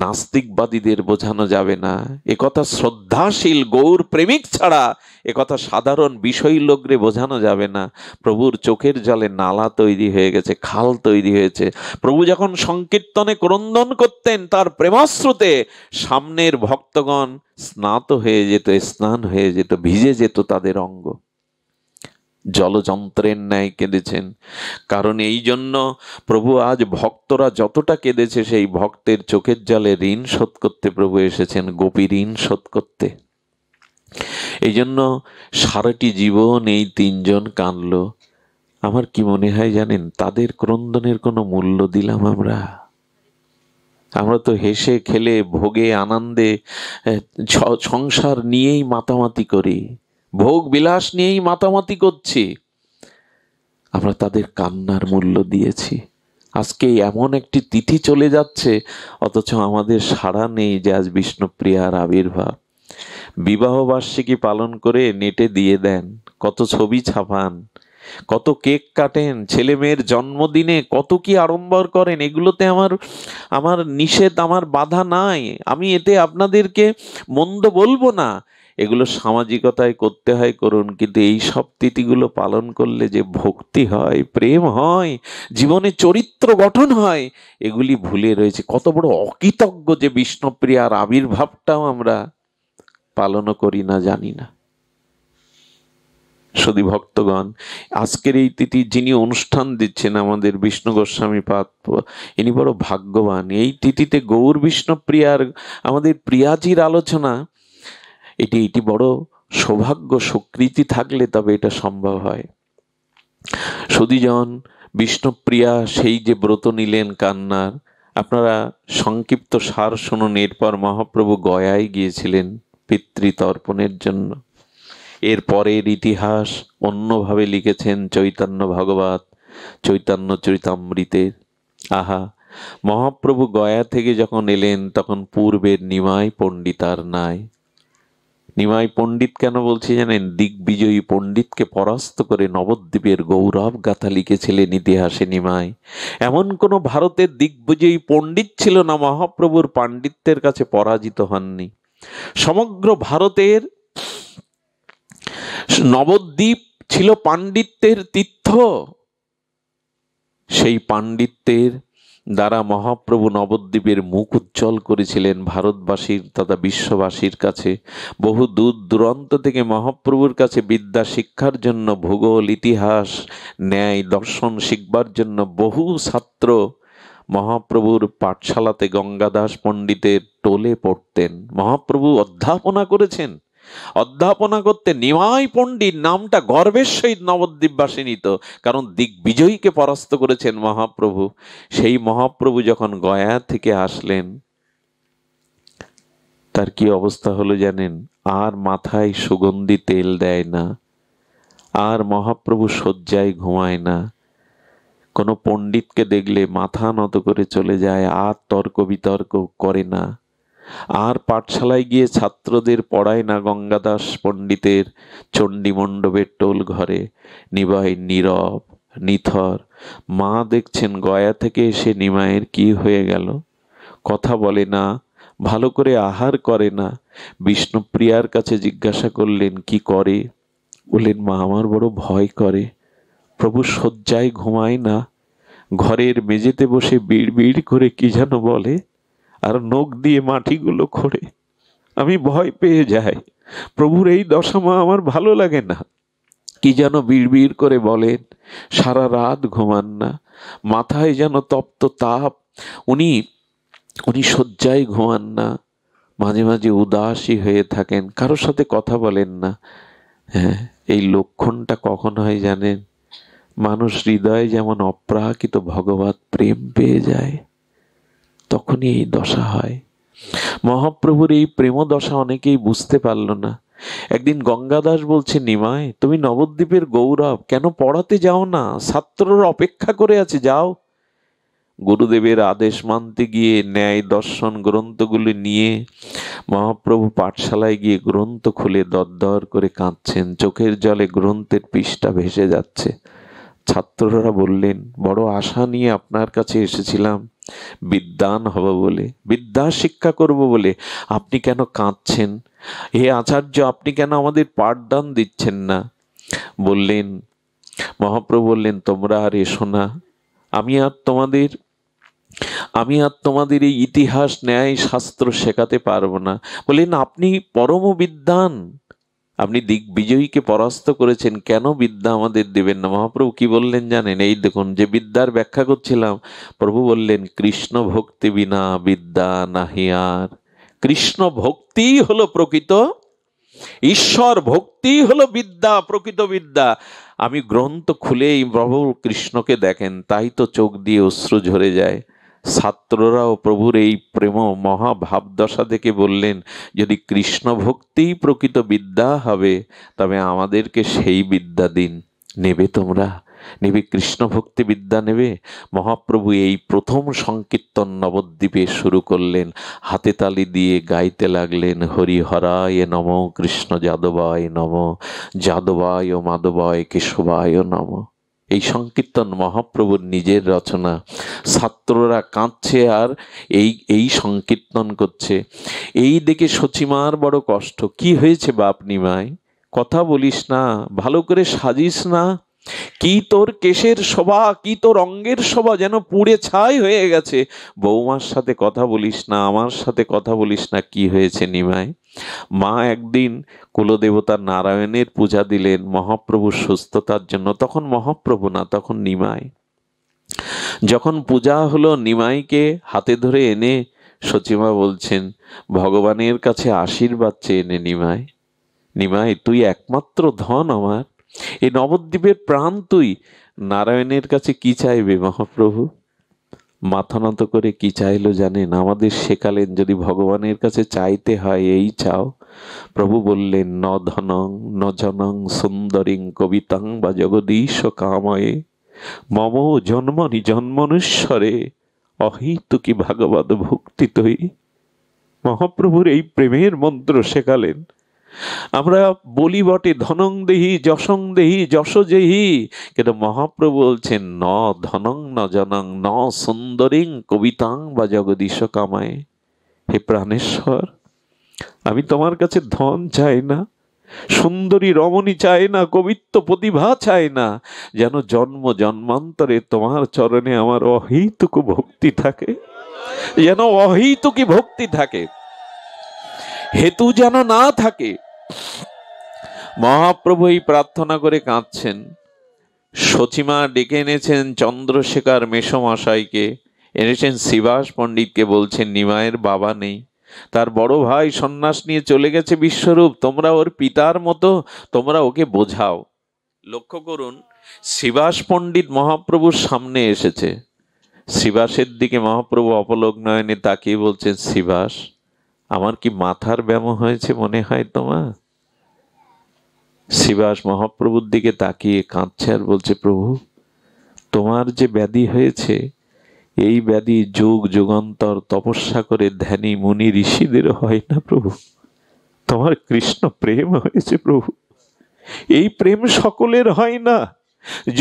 Speaker 1: নাস্তিকবাদীদের বোঝানো যাবে না, এ কথা শ্রদ্ধাশীল গৌর প্রেমিক ছাড়া এ কথা সাধারণ বিষয় লোকরে বোঝানো যাবে না। প্রভুর চোখের জলে নালা তৈরি হয়ে গেছে, খাল তৈরি হয়েছে। প্রভু যখন সংকীর্তনে ক্রন্দন করতেন, তার প্রেমাশ্রুতে সামনের ভক্তগণ স্নাত হয়ে যেত, স্নান হয়ে যেত, ভিজে যেত তাদের অঙ্গ। জলযন্ত্রের ন্যায় কেঁদেছেন। কারণ এই জন্য প্রভু আজ ভক্তরা যতটা কেঁদেছে, সেই ভক্তের চোখের জলে ঋণ শোধ করতে প্রভু এসেছেন, গোপী ঋণ শোধ করতে। এই জন্য সারাটি জীবন এই তিনজন কাঁদল। আমার কি মনে হয় জানেন, তাদের ক্রন্দনের কোনো মূল্য দিলাম আমরা? আমরা তো হেসে খেলে ভোগে আনন্দে সংসার নিয়েই মাতামাতি করি, ভোগ বিলাস নিয়েই মাতামাতি করছি। আমরা তাদের কান্নার মূল্য দিয়েছি। আজকে এমন একটি তিথি চলে যাচ্ছে, অথচ আমাদের সাড়া নেই যে আজ বিষ্ণুপ্রিয়ার আবির্ভাব। বিবাহ বার্ষিকী পালন করে নেটে দিয়ে দেন, কত ছবি ছাপান, কত কেক কাটেন, ছেলে মেয়ের জন্মদিনে কত কি আড়ম্বর করেন। এগুলোতে আমার নিষেধ, আমার বাধা নাই। আমি এতে আপনাদেরকে মন্দ বলবো না। এগুলো সামাজিকতায় করতে হয়, করুন, কিন্তু এই সব তিথিগুলো পালন করলে যে ভক্তি হয়, প্রেম হয়, জীবনে চরিত্র গঠন হয়, এগুলি ভুলে রয়েছে। কত বড় অকৃতজ্ঞ যে বিষ্ণুপ্রিয়ার আবির্ভাবটাও আমরা পালনও করি না, জানি না। সদী ভক্তগণ, আজকের এই তিথি যিনি অনুষ্ঠান দিচ্ছেন, আমাদের বিষ্ণু গোস্বামী পাদ, ইনি বড় ভাগ্যবান। এই তিথিতে গৌর বিষ্ণুপ্রিয়ার, আমাদের প্রিয়াজির আলোচনা, এটি বড় সৌভাগ্য, স্বীকৃতি থাকলে তবে এটা সম্ভব হয়। সুধীজন, বিষ্ণুপ্রিয়া সেই যে ব্রত নিলেন কান্নার, আপনারা সংক্ষিপ্ত সার শুনুন। এরপর মহাপ্রভু গয়ায় গিয়েছিলেন পিতৃতর্পণের জন্য। এর পরের ইতিহাস অন্যভাবে লিখেছেন চৈতন্য ভগবত চৈতন্য চরিতামৃতের। আহা, মহাপ্রভু গয়া থেকে যখন এলেন, তখন পূর্বের নিমাই পণ্ডিত আর নাই। নিমাই পণ্ডিত কেন বলছি জানেন? দিগ্বিজয়ী পণ্ডিতকে পরাস্ত করে নবদ্বীপের গৌরব গাথা লিখেছিলেন ইতিহাসে নিমাই। এমন কোন ভারতের দিগ্বিজয়ী পণ্ডিত ছিল না মহাপ্রভুর পাণ্ডিত্যের কাছে পরাজিত হননি। সমগ্র ভারতের নবদ্বীপ ছিল পাণ্ডিত্যের তীর্থ। সেই পাণ্ডিত্যের দ্বারা মহাপ্রভু নবদ্বীপের মুখ উজ্জ্বল করেছিলেন ভারতবাসীর তথা বিশ্ববাসীর কাছে। বহু দূর দূরান্ত থেকে মহাপ্রভুর কাছে বিদ্যা শিক্ষার জন্য, ভূগোল, ইতিহাস, ন্যায়, দর্শন শিখবার জন্য বহু ছাত্র মহাপ্রভুর পাঠশালাতে গঙ্গাদাস পণ্ডিতের টোলে পড়তেন। মহাপ্রভু অধ্যাপনা করেছেন। অধ্যাপনা করতে নিমাই পণ্ডিত নামটা গর্বের সহিত নবদ্বীপবাসী নিত, কারণ দিগ্বিজয়ীকে পরাস্ত করেছেন মহাপ্রভু। সেই মহাপ্রভু যখন গয়া থেকে আসলেন, তার কি অবস্থা হলো জানেন? আর মাথায় সুগন্ধি তেল দেয় না, আর মহাপ্রভু শয্যায় ঘুমায় না। কোনো পণ্ডিতকে দেখলে মাথা নত করে চলে যায়, আর তর্ক বিতর্ক করে না, আর পাঠশালায় গিয়ে ছাত্রদের পড়ায় না। গঙ্গাদাস পণ্ডিতের চণ্ডী মণ্ডপের টোল ঘরে নিমাই নীরব নিথর। মা দেখছেন গয়া থেকে এসে নিমাইয়ের কি হয়ে গেল, কথা বলে না, ভালো করে আহার করে না। বিষ্ণুপ্রিয়ার কাছে জিজ্ঞাসা করলেন কি করে? বললেন, মা আমার বড় ভয় করে, প্রভু শয্যায় ঘুমায় না, ঘরের মেঝেতে বসে বিড় বিড় করে কি যেন বলে, আর নখ দিয়ে মাটিগুলো খোঁড়ে। আমি ভয় পেয়ে যাই, প্রভুর এই দশা মা আমার ভালো লাগে না। কি যেন বিড় বিড় করে বলেন, সারা রাত ঘুমান না, মাথায় যেন তপ্ত তাপ। উনি শয্যায় ঘুমান না, মাঝে মাঝে উদাসী হয়ে থাকেন, কারোর সাথে কথা বলেন না। হ্যাঁ, এই লক্ষণটা কখন হয় জানেন? মানুষ হৃদয়ে যেমন অপ্রাকৃত ভগবত প্রেম পেয়ে যায়, তখনই এই দশা হয়। মহাপ্রভুর এই প্রেম দশা অনেকেই বুঝতে পারল না। একদিন গঙ্গাদাস বলছে, নিমাই তুমি নবদ্বীপের গৌরব, কেন পড়াতে যাও না? ছাত্ররা অপেক্ষা করে আছে, যাও। গুরুদেবের আদেশ মানতে গিয়ে ন্যায় দর্শন গ্রন্থগুলি নিয়ে মহাপ্রভু পাঠশালায় গিয়ে গ্রন্থ খুলে দরদর করে কাঁদছেন, চোখের জলে গ্রন্থের পৃষ্ঠা ভেসে যাচ্ছে। ছাত্ররা বললেন, বড় আশা নিয়ে আপনার কাছে এসেছিলাম, বিদ্বান হব বলে, বিদ্যা শিক্ষা করব বলে, আপনি কেন কাঁদছেন? হে আচার্য, আপনি কেন আমাদের পাঠদান দিচ্ছেন না? বললেন, মহাপ্রভু বললেন, তোমরা আর এসো না, আমি আর তোমাদের এই ইতিহাস ন্যায় শাস্ত্র শেখাতে পারবো না। বললেন, আপনি পরম বিদ্বান, আপনি দিগ্বিজয়ীকে পরাস্ত করেছেন, কেন বিদ্যা আমাদের দেবেন না? মহাপ্রভু কি বললেন জানেন? এই দেখুন, যে বিদ্যার ব্যাখ্যা করছিলাম, প্রভু বললেন, কৃষ্ণ ভক্তি বিনা বিদ্যা নাহি আর। কৃষ্ণ ভক্তি হলো প্রকৃত, ঈশ্বর ভক্তি হলো বিদ্যা, প্রকৃত বিদ্যা। আমি গ্রন্থ খুলেই প্রভু কৃষ্ণকে দেখেন, তাই তো চোখ দিয়ে অশ্রু ঝরে যায়। ছাত্ররাও প্রভুর এই প্রেম মহাভাবদশা দেখে বললেন, যদি কৃষ্ণ ভক্তি প্রকৃত বিদ্যা হবে, তবে আমাদেরকে সেই বিদ্যা দিন। নেবে তোমরা? নেবে? কৃষ্ণ ভক্তি বিদ্যা নেবে? মহাপ্রভু এই প্রথম সংকীর্তন নবদ্বীপে শুরু করলেন, হাতে তালি দিয়ে গাইতে লাগলেন, হরি হরায় নম, কৃষ্ণ যাদবায় নম, যাদবায় মাধবায় কেশবায় নম। এই সংকীর্তন মহাপ্রভুর নিজের রচনা। ছাত্ররা কাঁদছে আর এই সংকীর্তন করছে। এই দেখে সচিমার বড় কষ্ট। কি হয়েছে বাপ নিমাই, কথা বলিস না, ভালো করে সাজিস না? কি তোর কেশের শোভা, কি তোর অঙ্গের শোভা যেন পুড়ে ছাই হয়ে গেছে। বৌমার সাথে কথা বলিস না, আমার সাথে কথা বলিস না, কি হয়েছে নিমাই? মা একদিন কুলদেবতা নারায়ণের পূজা দিলেন মহাপ্রভুর সুস্থতার জন্য। তখন মহাপ্রভু না, তখন নিমাই। যখন পূজা হলো, নিমাইকে হাতে ধরে এনে সচিমা বলছেন, ভগবানের কাছে আশীর্বাদ চেয়ে নে নিমাই। নিমাই, তুই একমাত্র ধন আমার, এই নবদ্বীপের প্রাণ তুই। নারায়ণের কাছে কি চাইবে মহাপ্রভু? মাথা নত করে কি চাইলো জানেন? আমাদের শেখালেন, যদি ভগবানের কাছে চাইতে হয় এই চাও। প্রভু বললেন, ন ধনং ন জনং সুন্দরীং কবিতাং বা জগদীশ কাময়ে মম জন্মনি জন্মনুস্বরে অহেতুকি ভাগবত ভক্তি তৈ। মহাপ্রভুর এই প্রেমের মন্ত্র শেখালেন। আমরা বলি বটে, ধনং দেহি যশং দেহি যশ যেহি, কিন্তু মহাপ্রভু বলছেন, ন ধনং ন জনং ন সুন্দরীং কবিতাং বা জগদীশ কামায়। হে প্রাণেশ্বর, আমি তোমার কাছে ধন চাই না, সুন্দরী রমণী চাই না, কবিত্ব প্রতিভা চাই না, যেন জন্ম জন্মান্তরে তোমার চরণে আমার অহেতুক ভক্তি থাকে, যেন অহেতুকি ভক্তি থাকে, হেতু যেন না থাকে। মহাপ্রভু এই প্রার্থনা করে কাঁদছেন। সচিমা ডেকে এনেছেন চন্দ্রশেখর মেসমশাইকে। এনেছেন শ্রীবাস পণ্ডিতকে, বলছেন নিমাইয়ের বাবা নেই, তার বড় ভাই সন্ন্যাস নিয়ে চলে গেছে বিশ্বরূপ, তোমরা ওর পিতার মতো, তোমরা ওকে বোঝাও। লক্ষ্য করুন, শ্রীবাস পণ্ডিত মহাপ্রভুর সামনে এসেছে, শ্রীবাসের দিকে মহাপ্রভু অপলক নয়নে তাকিয়ে বলছেন, শ্রীবাস, আমার কি মাথার ব্যামো হয়েছে মনে হয় তোমার? শ্রীবাস মহাপ্রভুর দিকে তাকিয়ে কাঁদছে আর বলছে, প্রভু, তোমার যে ব্যাধি হয়েছে, এই ব্যাধি যুগ যুগান্তর তপস্যা করে ধ্যানী মুনি ঋষিদের হয় না প্রভু, তোমার কৃষ্ণ প্রেম হয়েছে প্রভু। এই প্রেম সকলের হয় না,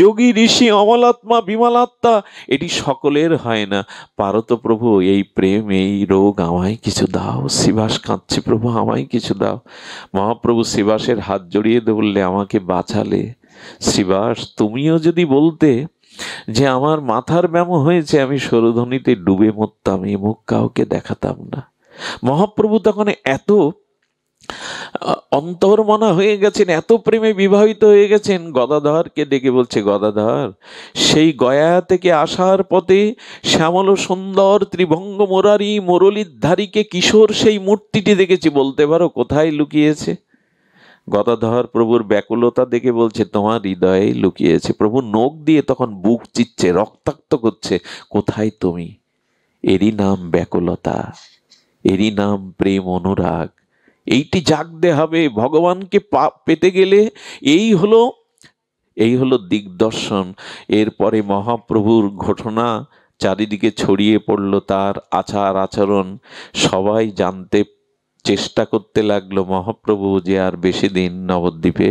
Speaker 1: যোগী ঋষি অমলাত্মা বিমলাত্মা এটি সকলের হয় না। পারো তো প্রভু এই প্রেম এই রোগ আমায় কিছু দাও। শ্রীবাস কাঁদছে, প্রভু আমায় কিছু দাও। মহাপ্রভু শ্রীবাসের হাত জড়িয়ে বললে, আমাকে বাঁচালে শ্রীবাস, তুমিও যদি বলতে যে আমার মাথার ব্যামো হয়েছে, আমি সরোধনীতে ডুবে মরতাম, এ মুখ কাউকে দেখাতাম না। মহাপ্রভু তখন এত অন্তর্মনা হয়ে গেছেন, এত প্রেমে বিবাহিত হয়ে গেছেন, গদাধরকে ডেকে বলছে, গদাধর, সেই গয়া থেকে আসার পথে শ্যামল সুন্দর ত্রিভঙ্গ মোরারি মুরলীধারীকে কিশোর সেই মূর্তিটি দেখেছি, বলতে পারো কোথায় লুকিয়েছে? গদাধর প্রভুর ব্যাকুলতা দেখে বলছে, তোমার হৃদয়ে লুকিয়েছে। প্রভু নখ দিয়ে তখন বুক চিচ্ছে, রক্তাক্ত করছে, কোথায় তুমি? এরই নাম ব্যাকুলতা, এরই নাম প্রেম অনুরাগ। এইটি জাগতে হবে ভগবানকে পেতে গেলে। এই হলো দিগদর্শন। এরপরে মহাপ্রভুর ঘটনা চারিদিকে ছড়িয়ে পড়ল, তার আচার আচরণ সবাই জানতে চেষ্টা করতে লাগলো। মহাপ্রভু যে আর বেশি দিন নবদ্বীপে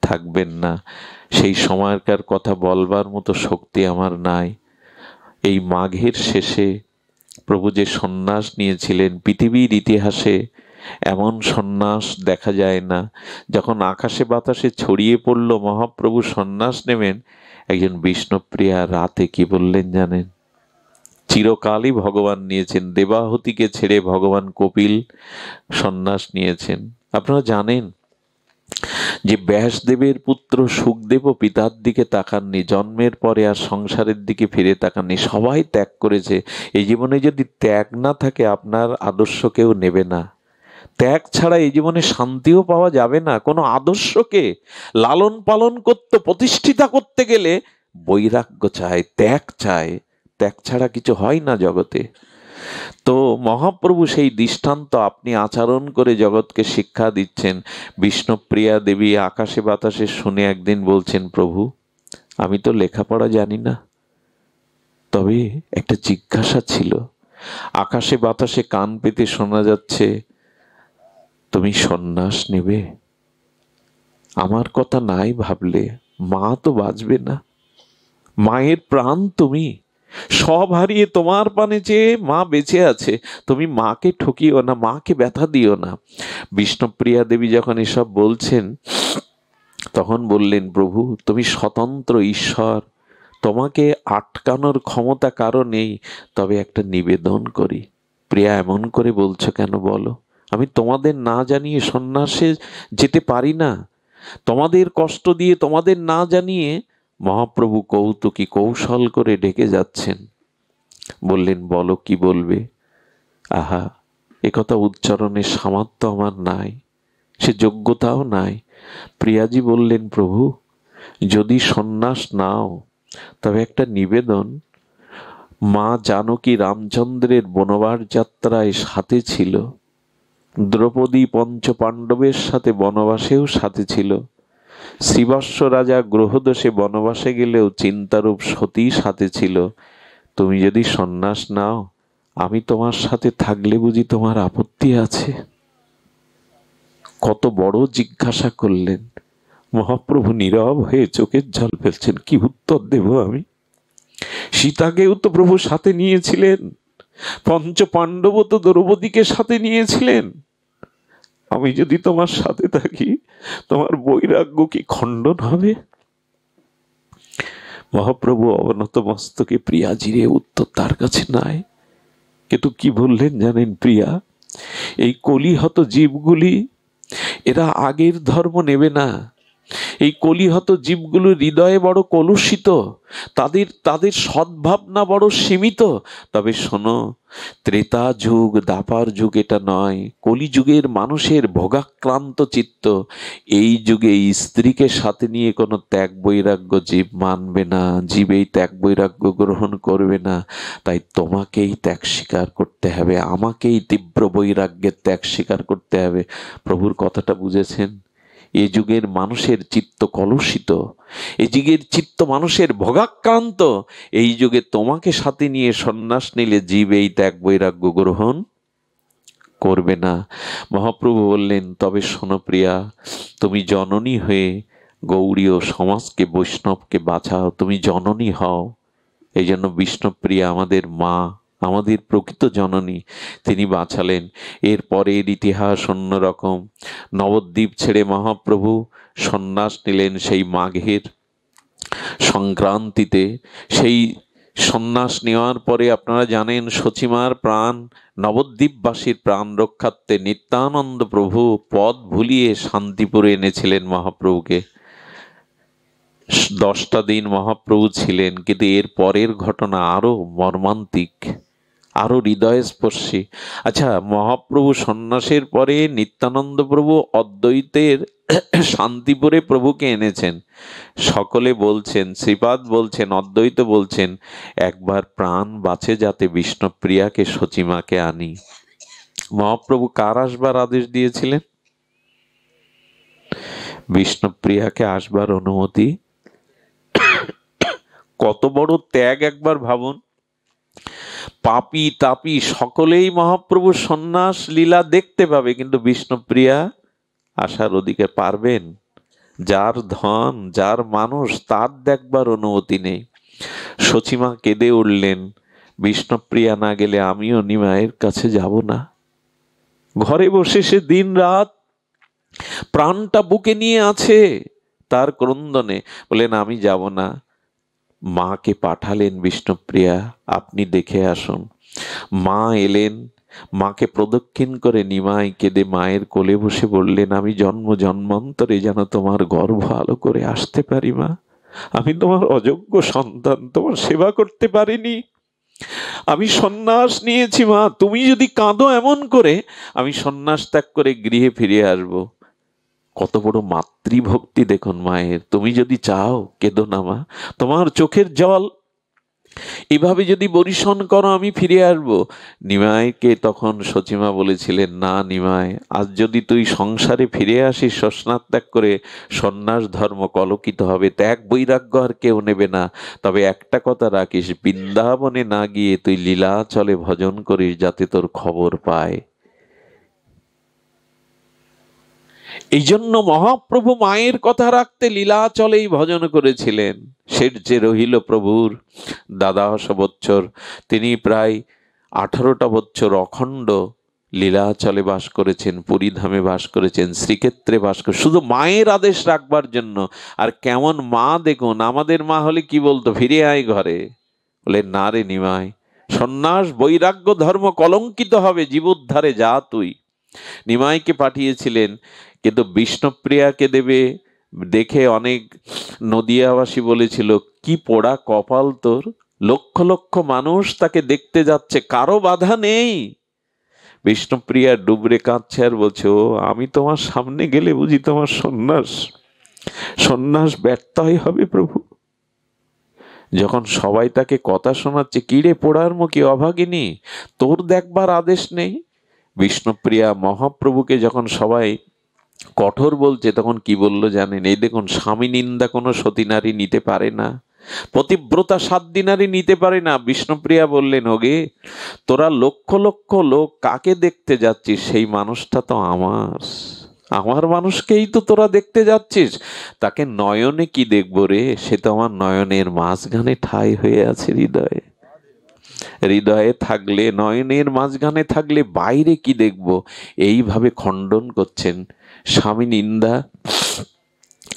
Speaker 1: থাকবেন না, সেই সময়কার কথা বলবার মতো শক্তি আমার নাই। এই মাঘের শেষে প্রভু যে সন্ন্যাস নিয়েছিলেন, পৃথিবীর ইতিহাসে এমন সন্ন্যাস দেখা যায় না। যখন আকাশে বাতাসে ছড়িয়ে পড়ল মহাপ্রভু সন্ন্যাস নেবেন, একজন বিষ্ণুপ্রিয়া রাতে কি বললেন জানেন? চিরকালই ভগবান নিয়েছেন, দেবাহুতিকে ছেড়ে ভগবান কপিল সন্ন্যাস নিয়েছেন। আপনারা জানেন যে ব্যাসদেবের পুত্র সুখদেবও পিতার দিকে তাকাননি, জন্মের পরে আর সংসারের দিকে ফিরে তাকাননি, সবাই ত্যাগ করেছে। এই জীবনে যদি ত্যাগ না থাকে, আপনার আদর্শ কেউ নেবে না। ত্যাগ ছাড়া এই জীবনে শান্তিও পাওয়া যাবে না। কোনো আদর্শকে লালন পালন করতে, প্রতিষ্ঠিতা করতে গেলে বৈরাগ্য চায়, ত্যাগ চায়। ত্যাগ ছাড়া কিছু হয় না জগতে। তো মহাপ্রভু সেই দৃষ্টান্ত আপনি আচরণ করে জগৎকে শিক্ষা দিচ্ছেন। বিষ্ণুপ্রিয়া দেবী আকাশে বাতাসে শুনে একদিন বলছেন, প্রভু, আমি তো লেখাপড়া জানি না, তবে একটা জিজ্ঞাসা ছিল। আকাশে বাতাসে কান পেতে শোনা যাচ্ছে, তুমি সন্ন্যাস নেবে। আমার কথা নাই ভাবলে মা তো বাঁচবে না, মায়ের প্রাণ তুমি, সব হারিয়ে তোমার পানে যে মা বেঁচে আছে, তুমি মাকে ঠকিও না, মাকে ব্যথা দিও না। বিষ্ণুপ্রিয়া দেবী যখন এসব বলছেন, তখন বললেন, প্রভু তুমি স্বতন্ত্র ঈশ্বর, তোমাকে আটকানোর ক্ষমতা কারো নেই, তবে একটা নিবেদন করি। প্রিয়া, এমন করে বলছো কেন বলো? আমি তোমাদের না জানিয়ে সন্ন্যাসে যেতে পারি না। তোমাদের কষ্ট দিয়ে, তোমাদের না জানিয়ে মহাপ্রভু কৌতুকী কৌশল করে ডেকে যাচ্ছেন। বললেন, বলো কি বলবে? আহা, একথা উচ্চারণের সামর্থ্য আমার নাই, সে যোগ্যতাও নাই। প্রিয়াজি বললেন, প্রভু যদি সন্ন্যাস নাও, তবে একটা নিবেদন। মা জানকী রামচন্দ্রের বনবাস যাত্রায় সাথে ছিল, দ্রৌপদী পঞ্চ পাণ্ডবের সাথে বনবাসেও সাথে ছিল, শ্রীবৎস রাজা গ্রহদোষে বনবাসে গেলেও চিন্তারূপ সতী সাথে ছিল। তুমি যদি সন্ন্যাস নাও, আমি তোমার সাথে থাকলে বুঝি তোমার আপত্তি আছে? কত বড় জিজ্ঞাসা করলেন। মহাপ্রভু নীরব হয়ে চোখের জল ফেলছেন। কি উত্তর দেব আমি? সীতাকেও তো প্রভু সাথে নিয়েছিলেন, পঞ্চ পাণ্ডব তো দ্রৌপদীকে সাথে নিয়েছিলেন। আমি যদি তোমার সাথে থাকি, তোমার বৈরাগ্য কি খণ্ডন হবে? মহাপ্রভু অবনত মস্তকে প্রিয়াজিরে, উত্তর তার কাছে নাই। কিন্তু কি বললেন জানেন প্রিয়া? এই কলিহত জীবগুলি, এরা আগের ধর্ম নেবে না, এই কলিহত জীবগুলো হৃদয়ে বড় কলুষিত, তাদের তাদের সদ্ভাবনা বড় সীমিত। তবে শোনো, ত্রেতা যুগ দাপার যুগ এটা নয়। কলিযুগের মানুষের ভোগাক্রান্ত চিত্ত। এই যুগে স্ত্রীকে সাথে নিয়ে কোনো ত্যাগ বৈরাগ্য জীব মানবে না, জীব এই ত্যাগ বৈরাগ্য গ্রহণ করবে না। তাই তোমাকেই ত্যাগ স্বীকার করতে হবে, আমাকেই তীব্র বৈরাগ্যের ত্যাগ স্বীকার করতে হবে। প্রভুর কথাটা বুঝেছেন? এ যুগের মানুষের চিত্ত কলুষিত, এই যুগের চিত্ত মানুষের ভোগাক্রান্ত। এই যুগে তোমাকে সাথে নিয়ে সন্ন্যাস নিলে জীব এই ত্যাগ বৈরাগ্য গ্রহণ করবে না। মহাপ্রভু বললেন, তবে শোনো প্রিয়া, তুমি জননী হয়ে গৌড়ীয় সমাজকে, বৈষ্ণবকে বাঁচাও, তুমি জননী হও। এই জন্য বিষ্ণুপ্রিয়া আমাদের মা, আমাদের প্রকৃত জননী, তিনি বাঁচালেন। এরপরের ইতিহাস অন্যরকম। নবদ্বীপ ছেড়ে মহাপ্রভু সন্ন্যাস নিলেন সেই মাঘের সংক্রান্তিতে। সেই সন্ন্যাস নেওয়ার পরে আপনারা জানেন, সচিমার প্রাণ, নবদ্বীপবাসীর প্রাণ রক্ষার্থে নিত্যানন্দ প্রভু পদ ভুলিয়ে শান্তিপুরে এনেছিলেন মহাপ্রভুকে। 10টা দিন মহাপ্রভু ছিলেন, কিন্তু এর পরের ঘটনা আরো মর্মান্তিক, আরো হৃদয়স্পর্শী। আচ্ছা, মহাপ্রভু সন্ন্যাসের পরে নিত্যানন্দ প্রভু অদ্বৈতের শান্তিপুরে প্রভুকে এনেছেন। সকলে বলছেন, শ্রীপাদ বলছেন, অদ্বৈত বলছেন, একবার প্রাণ বাঁচে যাতে বিষ্ণুপ্রিয়াকে, সচিমাকে আনি। মহাপ্রভু কার আসবার আদেশ দিয়েছিলেন? বিষ্ণুপ্রিয়াকে আসবার অনুমতি। কত বড় ত্যাগ একবার ভাবুন। পাপী তাপী সকলেই মহাপ্রভু সন্ন্যাস লীলা দেখতে পাবে, কিন্তু বিষ্ণুপ্রিয়া আসার অধিকার পারবেন? যার ধন, যার মানুষ, তার দেখবার অনুমতি নেই। সচিমা কেঁদে উঠলেন, বিষ্ণুপ্রিয়া না গেলে আমিও নিমায়ের কাছে যাব না। ঘরে বসে সে দিন রাত প্রাণটা বুকে নিয়ে আছে তার ক্রন্দনে। বলেন, আমি যাব না। মাকে পাঠালেন, বিষ্ণুপ্রিয়া আপনি দেখে আসুন। মা এলেন, মাকে প্রদক্ষিণ করে নিমাই কেঁদে মায়ের কোলে বসে বললেন, আমি জন্ম জন্মান্তরে যেন তোমার গর্ভ আলো করে আসতে পারি মা। আমি তোমার অযোগ্য সন্তান, তোমার সেবা করতে পারিনি। আমি সন্ন্যাস নিয়েছি মা, তুমি যদি কাঁদো এমন করে, আমি সন্ন্যাস ত্যাগ করে গৃহে ফিরে আসবো। কত বড় মাতৃভক্তি দেখুন মায়ের। তুমি যদি চাও কেঁদো না মা, তোমার চোখের জল এভাবে যদি বরিশন করো, আমি ফিরে আসবো। নিমাইকে তখন সচিমা বলেছিলেন, না নিমাই, আজ যদি তুই সংসারে ফিরে আসিস শ্মশান ত্যাগ করে, সন্ন্যাস ধর্ম কলঙ্কিত হবে, ত্যাগ বৈরাগ্য আর কেউ নেবে না। তবে একটা কথা রাখিস, বৃন্দাবনে না গিয়ে তুই লীলাচলে ভজন করিস, যাতে তোর খবর পায়। এই জন্য মহাপ্রভু মায়ের কথা রাখতে লীলাচলেই ভজন করেছিলেন। সে যে রহিল প্রভুর 12 বৎসর, তিনি প্রায় 18টা বৎসর অখণ্ড লীলাচলে বাস করেছেন, পুরীধামে বাস করেছেন, শ্রীক্ষেত্রে বাস করে, শুধু মায়ের আদেশ রাখবার জন্য। আর কেমন মা দেখুন, আমাদের মা হলে কি বলতো, ফিরে আয় ঘরে। বলে, না রে নিমাই, সন্ন্যাস বৈরাগ্য ধর্ম কলঙ্কিত হবে, জীবোদ্ধারে যা তুই। নিমাইকে পাঠিয়েছিলেন, কিন্তু বিষ্ণুপ্রিয়াকে দেবে দেখে অনেক নদিয়াবাসী বলেছিল, কি পোড়া কপাল তোর, লক্ষ লক্ষ মানুষ তাকে দেখতে যাচ্ছে, কারো বাধা নেই। বিষ্ণুপ্রিয়া ডুবরে কাঁদছে আর বলছে, ও আমি তোমার সামনে গেলে বুঝি তোমার সন্ন্যাস ব্যর্থই হবে প্রভু। যখন সবাই তাকে কথা শোনাচ্ছে, কিরে পোড়ার মুখী অভাগিনী, তোর দেখবার আদেশ নেই। বিষ্ণুপ্রিয়া মহাপ্রভুকে যখন সবাই কঠোর বলছে, তখন কি বললো জানেন? এই দেখুন, স্বামী নিন্দা কোনো সতী নারী নিতে পারে না, পতিব্রতা সাধ্বী নারী নিতে পারে না। বিষ্ণুপ্রিয়া বললেন, ওগে তোরা লক্ষ লক্ষ লোক কাকে দেখতে যাচ্ছিস, সেই মানুষটা তো আমার মানুষকেই তো তোরা দেখতে যাচ্ছিস। তাকে নয়নে কি দেখবো রে, সে তো আমার নয়নের মাঝখানে ঠাঁই হয়ে আছে। হৃদয়ে থাকলে, নয়নের মাঝখানে থাকলে বাইরে কি দেখব? এইভাবে খণ্ডন করছেন। স্বামী নিন্দা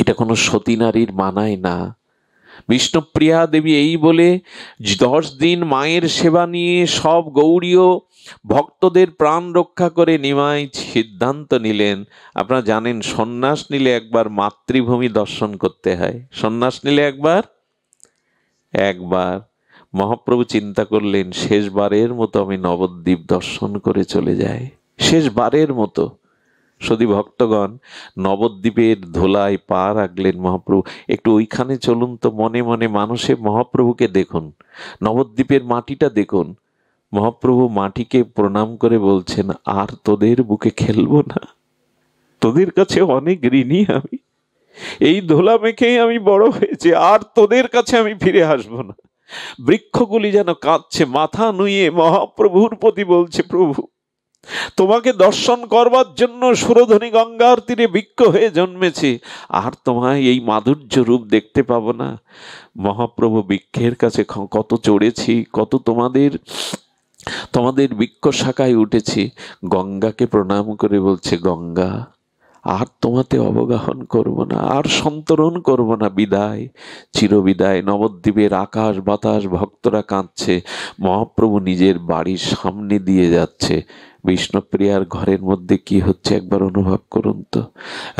Speaker 1: এটা কোনো সতী নারীর মানায় না। বিষ্ণুপ্রিয়া দেবী এই বলে 10 দিন মায়ের সেবা নিয়ে সব গৌড়ীয় ভক্তদের প্রাণ রক্ষা করে নিমাই সিদ্ধান্ত নিলেন। আপনারা জানেন সন্ন্যাস নিলে একবার মাতৃভূমি দর্শন করতে হয়। সন্ন্যাস নিলে একবার মহাপ্রভু চিন্তা করলেন শেষবারের মতো আমি নবদ্বীপ দর্শন করে চলে যাই, শেষবারের মতো। সদী ভক্তগণ, নবদ্বীপের ধোলায় পা রাখলেন মহাপ্রভু। একটু ওইখানে চলুন তো, মনে মনে মানুষে মহাপ্রভুকে দেখুন, নবদ্বীপের মাটিটা দেখুন। মহাপ্রভু মাটিকে প্রণাম করে বলছেন, আর তোদের বুকে খেলবো না, তোদের কাছে অনেক ঋণী আমি, এই ধোলা মেখেই আমি বড় হয়েছি, আর তোদের কাছে আমি ফিরে আসবো না। বৃক্ষগুলি যেন কাঁদছে, মাথা নুয়ে মহাপ্রভুর প্রতি বলছে, প্রভু তোমাকে দর্শন করবার জন্য সুরধনী গঙ্গার তীরে বৃক্ষ হয়ে জন্মেছে, আর তোমায় এই মাধুর্য রূপ দেখতে পাবো না। মহাপ্রভু বৃক্ষের কাছে কত চড়েছি, কত তোমাদের বৃক্ষ শাখায় উঠেছি। গঙ্গাকে প্রণাম করে বলছে, গঙ্গা আর তোমাতে অবগাহন করব না, আর সন্তরণ করব না, বিদায়, চিরবিদায়। নবদ্বীপের আকাশ বাতাস, ভক্তরা কাঁদছে, মহাপ্রভু নিজের বাড়ির সামনে দিয়ে যাচ্ছে। বিষ্ণুপ্রিয়ার ঘরের মধ্যে কি হচ্ছে একবার অনুভব করুন তো।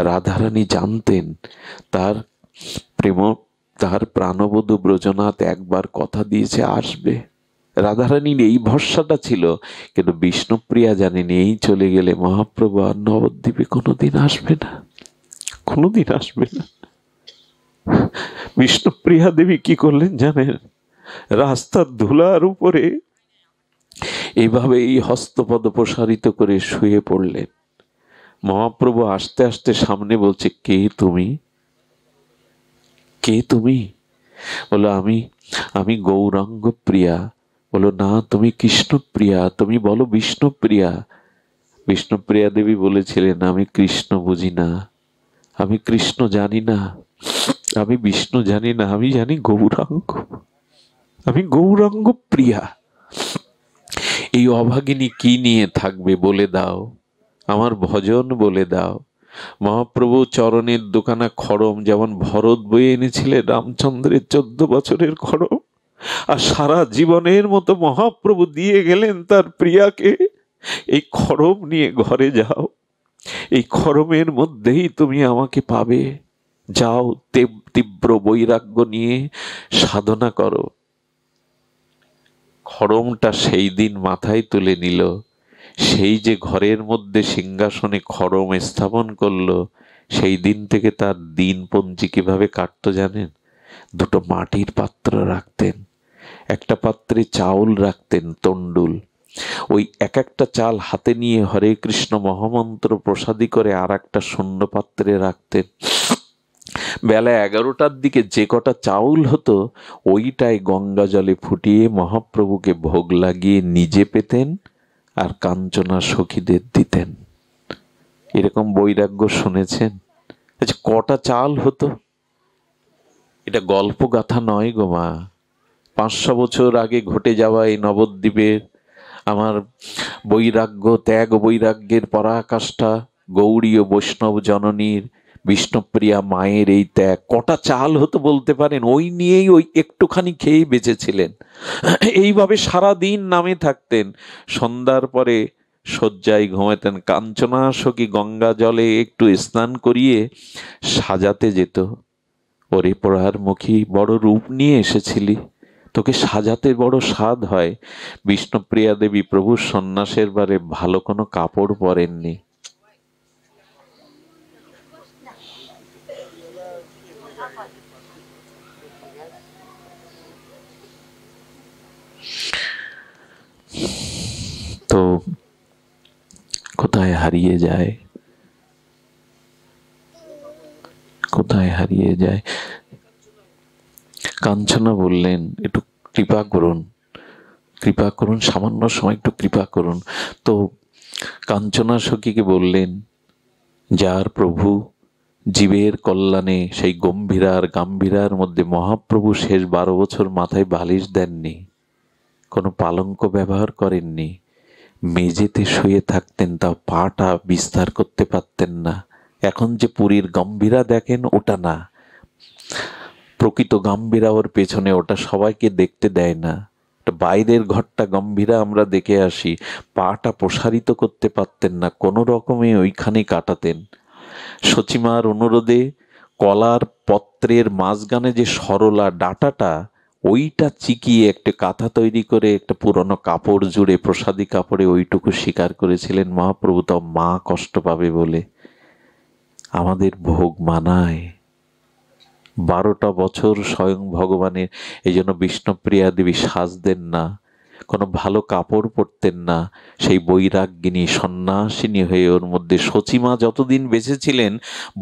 Speaker 1: রাধারানী জানতেন তার প্রাণবধূ ব্রজনাথ একবার কথা দিয়েছে আসবে। রাধারানীর এই ভরসাটা ছিল, কিন্তু বিষ্ণুপ্রিয়া জানেন এই চলে গেলে মহাপ্রভু আর নবদ্বীপে কোনোদিন আসবে না, কোনোদিন আসবে না। বিষ্ণুপ্রিয়া দেবী কি করলেন জানেন? রাস্তার ধুলার উপরে এইভাবে এই হস্তপদ প্রসারিত করে শুয়ে পড়লেন। মহাপ্রভু আস্তে আস্তে সামনে বলছে, কে তুমি, কে তুমি? বলো, আমি গৌরাঙ্গ প্রিয়া। বলো, না, তুমি কৃষ্ণপ্রিয়া, তুমি বলো বিষ্ণুপ্রিয়া। বিষ্ণুপ্রিয়া দেবী বলেছিলেন, আমি কৃষ্ণ বুঝি না, আমি কৃষ্ণ জানি না, আমি বিষ্ণু জানি না, আমি জানি গৌরাঙ্গ, আমি গৌরাঙ্গ প্রিয়া। এই অভাগিনী কি নিয়ে থাকবে বলে দাও, আমার ভজন বলে দাও। মহাপ্রভু চরণের দোকানা খড়ম, যেমন ভরত বয়ে এনেছিলেন রামচন্দ্রের 14 বছরের খড়ম, আর সারা জীবনের মতো মহাপ্রভু দিয়ে গেলেন তার প্রিয়াকে, এই খড়ম নিয়ে ঘরে যাও, এই খড়মের মধ্যেই তুমি আমাকে পাবে, যাও তীব্র বৈরাগ্য নিয়ে সাধনা করো। খড়মটা সেই দিন মাথায় তুলে নিল, সেই যে ঘরের মধ্যে সিংহাসনে খড়ম স্থাপন করলো, সেই দিন থেকে তার দিনপঞ্জি কিভাবে কাটতো জানেন? 2টো মাটির পাত্র রাখতেন, একটা পাত্রে চাউল রাখতেন, তন্ডুল, ওই একটা চাল হাতে নিয়ে হরে কৃষ্ণ মহামন্ত্র প্রসাদী করে আর একটা শূন্য পাত্রে রাখতেন। বেলা 11টার দিকে যে কটা চাউল হতো ওইটাই গঙ্গা জলে ফুটিয়ে মহাপ্রভুকে ভোগ লাগিয়ে নিজে পেতেন আর কাঞ্চনা সখীদের দিতেন। এরকম বৈরাগ্য শুনেছেন? আচ্ছা, কটা চাল হতো? এটা গল্প গাথা নয় গো মা, 500 বছর আগে ঘটে যাওয়া এই নবদ্বীপের আমার বৈরাগ্য, ত্যাগ বৈরাগ্যের পরাকাষ্ঠা, গৌড়ীয় বৈষ্ণব জননীর বিষ্ণুপ্রিয়া মায়ের এই ত্যাগ। কটা চাল হতো বলতে পারেন? ওই নিয়েই ওই একটুখানি খেয়েই বেঁচেছিলেন। এইভাবে সারা দিন নামে থাকতেন, সন্ধ্যার পরে শয্যায় ঘুমাতেন। কাঞ্চনা সখী গঙ্গা জলে একটু স্নান করিয়ে সাজাতে যেত, ওরে পড়ার মুখী, বড় রূপ নিয়ে এসেছিলি, তোকে সাজাতে বড় স্বাদ হয়। বিষ্ণুপ্রিয়া দেবী প্রভুর সন্ন্যাসের বারে ভালো কোনো কাপড় পরেননি। তো কোথায় হারিয়ে যায়, কোথায় হারিয়ে যায়। কাঞ্চনা বললেন, একটু কৃপা করুন, কৃপা করুন, সামান্য সময় একটু কৃপা করুন। তো কাঞ্চনা সখীকে বললেন, যার প্রভু জীবের কল্যাণে সেই গাম্ভীরার মধ্যে মহাপ্রভু শেষ 12 বছর মাথায় বালিশ দেননি, কোনো পালঙ্ক ব্যবহার করেননি, মেঝেতে শুয়ে থাকতেন, তাও পাটা বিস্তার করতে পারতেন না। এখন যে পুরীর গম্ভীরা দেখেন ওটা না, প্রকৃত গম্ভীরা ওর পেছনে, ওটা সবাইকে দেখতে দেয় না। বাইরের ঘরটা গম্ভীরা আমরা দেখে আসি, পাটা প্রসারিত করতে পারতেন না, কোনো রকমে ওইখানে কাটাতেন। সচিমার অনুরোধে কলার পত্রের মাঝখানে যে সরলা ডাটাটা, ওইটা চিকিয়ে একটা কাঁথা তৈরি করে একটা পুরনো কাপড় জুড়ে, প্রসাদী কাপড়ে ওইটুকু স্বীকার করেছিলেন মহাপ্রভু, তাও মা কষ্ট পাবে বলে। আমাদের ভোগ মানায়। 12টা বছর স্বয়ং ভগবানের, এই জন্য বিষ্ণুপ্রিয়া দেবী সাজতেন না, কোনো ভালো কাপড় পরতেন না, সেই বৈরাগ্যিনী সন্ন্যাসিনী হয়ে ওর মধ্যে। সচিমা যতদিন বেঁচে ছিলেন,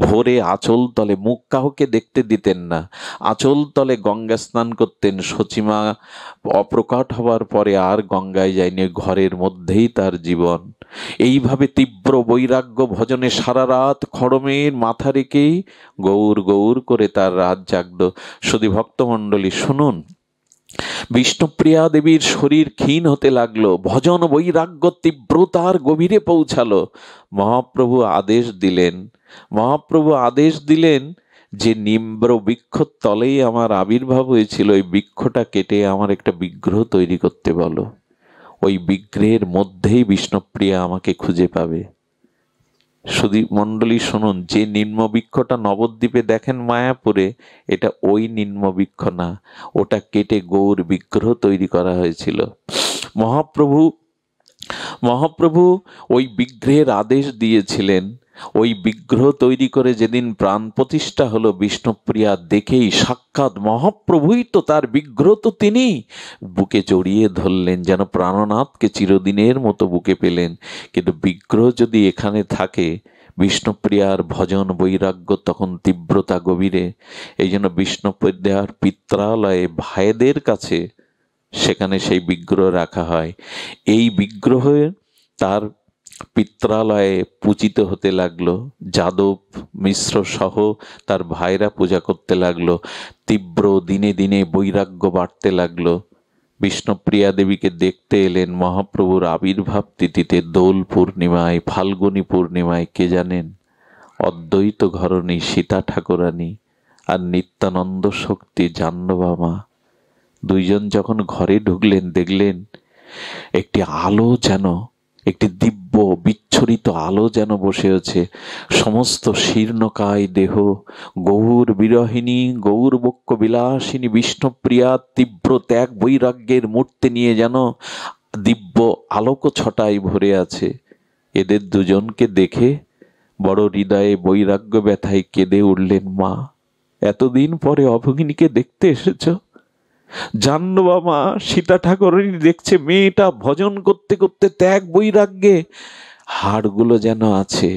Speaker 1: ভোরে আঁচল তলে, মুখ কাউকে দেখতে দিতেন না, আঁচল তলে গঙ্গা স্নান করতেন। সচিমা অপ্রকট হওয়ার পরে আর গঙ্গায় যায়নি, ঘরের মধ্যেই তার জীবন। এইভাবে তীব্র বৈরাগ্য ভজনে সারা রাত খড়মের মাথা রেখেই গৌর গৌর করে তার রাত জাগল। শুধু ভক্তমণ্ডলী শুনুন, বিষ্ণুপ্রিয়া দেবীর শরীর ক্ষীণ হতে লাগলো, ভজন বৈরাগ্য তীব্রতার গভীরে পৌঁছালো। মহাপ্রভু আদেশ দিলেন যে নিম্র বৃক্ষর তলেই আমার আবির্ভাব হয়েছিল, ওই বৃক্ষটা কেটে আমার একটা বিগ্রহ তৈরি করতে বলো, ওই বিগ্রহের মধ্যেই বিষ্ণুপ্রিয়া আমাকে খুঁজে পাবে। শুধু মণ্ডলী শুনুন, যে নিম্ন বৃক্ষটা নবদ্বীপে দেখেন মায়াপুরে, এটা ওই নিম্ন বৃক্ষ না, ওটা কেটে গৌর বিগ্রহ তৈরি করা হয়েছিল। মহাপ্রভু ওই বিগ্রহের আদেশ দিয়েছিলেন। ওই বিগ্রহ তৈরি করে যেদিন প্রাণ প্রতিষ্ঠা হলো, বিষ্ণুপ্রিয়া দেখেই সাক্ষাৎ মহাপ্রভুই তো, তার বিগ্রহ তো তিনি, বুকে জড়িয়ে ধরলেন, যেন প্রাণনাথকে চিরদিনের মতো বুকে পেলেন। কিন্তু বিগ্রহ যদি এখানে থাকে, বিষ্ণুপ্রিয়ার ভজন বৈরাগ্য তখন তীব্রতা গভীরে। এই জন্য বিষ্ণুপ্রিয়ার পিত্রালয়ে ভাইদের কাছে সেখানে সেই বিগ্রহ রাখা হয়। এই বিগ্রহ তার পিত্রালয়ে পূজিত হতে লাগলো। যাদব মিশ্র সহ তার ভাইরা পূজা করতে লাগলো। তীব্র দিনে দিনে বৈরাগ্য বাড়তে লাগলো। বিষ্ণুপ্রিয়া দেবীকে দেখতে এলেন মহাপ্রভুর আবির্ভাব তিথিতে, দোল পূর্ণিমায়, ফাল্গুনী পূর্ণিমায়। কে জানেন? অদ্বৈত ঘরণী সীতা ঠাকুরানী আর নিত্যানন্দ শক্তি জাহ্নবা মা। দুইজন যখন ঘরে ঢুকলেন, দেখলেন একটি আলো, যেন একটি দিব্য বিচ্ছরিত আলো যেন বসে আছে। সমস্ত শীর্ণকায় দেহ, গৌর বিরহিণী, গৌর বক্ষ বিলাসিনী বিষ্ণুপ্রিয়া তীব্র ত্যাগ বৈরাগ্যের মূর্তি নিয়ে যেন দিব্য আলোক ছটায় ভরে আছে। এদের দুজনকে দেখে বড় হৃদয়ে বৈরাগ্য ব্যথায় কেঁদে উঠলেন মা। এতদিন পরে অভগিনীকে দেখতে এসেছ? জাহ্নবা মা সীতা ঠাকুরানী দেখছে মেয়েটা ভজন করতে করতে ত্যাগ বৈরাগ্যে হাড়গুলো যেন আছে,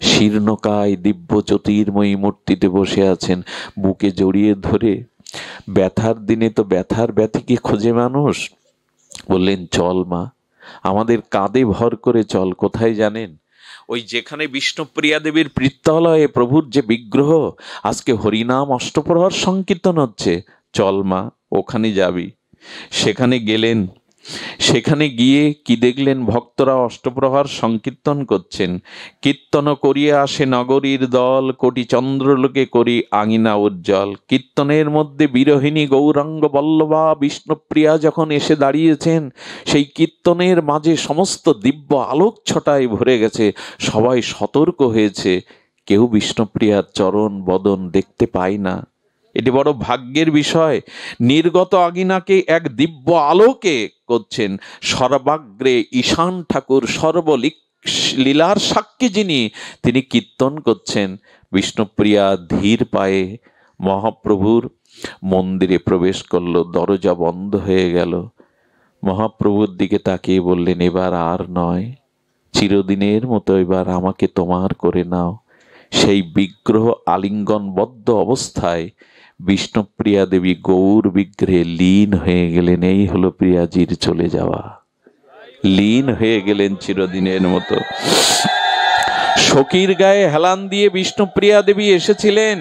Speaker 1: শীর্ণকায় দিব্য জ্যোতির্ময়ী মূর্তিতে বসে আছেন, বুকে জড়িয়ে ধরে। ব্যথার দিনে তো ব্যথার ব্যথীকে খোঁজে মানুষ। বললেন, চল মা, আমাদের কাঁধে ভর করে চল। কোথায় জানেন? ওই যেখানে বিষ্ণুপ্রিয়া দেবীর পিত্রালয়ে প্রভুর যে বিগ্রহ, আজকে হরিনাম অষ্টপ্রহর সংকীর্তন হচ্ছে, চল মা, ওখানে যাবি। সেখানে গেলেন। সেখানে গিয়ে কি দেখলেন? ভক্তরা অষ্টপ্রহর সংকীর্তন করছেন। কীর্তন করিয়া আসে নগরীর দল, কোটি চন্দ্রলোকে করি আঙিনা উজ্জ্বল। কীর্তনের মধ্যে বিরহিণী গৌরাঙ্গ বল্লভা বিষ্ণুপ্রিয়া যখন এসে দাঁড়িয়েছেন, সেই কীর্তনের মাঝে সমস্ত দিব্য আলোক ছটায় ভরে গেছে। সবাই সতর্ক হয়েছে, কেউ বিষ্ণুপ্রিয়ার চরণ বদন দেখতে পায় না। এটি বড় ভাগ্যের বিষয়। নির্গত আগিনাকে এক দিব্য আলোকে করছেন। সর্বাগ্রে ঈশান ঠাকুর, লীলার সাক্ষী যিনি, তিনি কীর্তন করছেন। বিষ্ণুপ্রিয়া ধীর পায়ে মহাপ্রভুর মন্দিরে প্রবেশ করল। দরজা বন্ধ হয়ে গেল। মহাপ্রভুর দিকে তাকিয়ে বললেন, এবার আর নয়, চিরদিনের মতো এবার আমাকে তোমার করে নাও। সেই বিগ্রহ আলিঙ্গনবদ্ধ অবস্থায় বিষ্ণুপ্রিয়া দেবী গৌর বিগ্রহে লীন হয়ে গেলেন। এই হলো প্রিয়াজির চলে যাওয়া। লীন হয়ে গেলেন চিরদিনের মতো। সখীর গায়ে হেলান দিয়ে বিষ্ণুপ্রিয়া দেবী এসেছিলেন।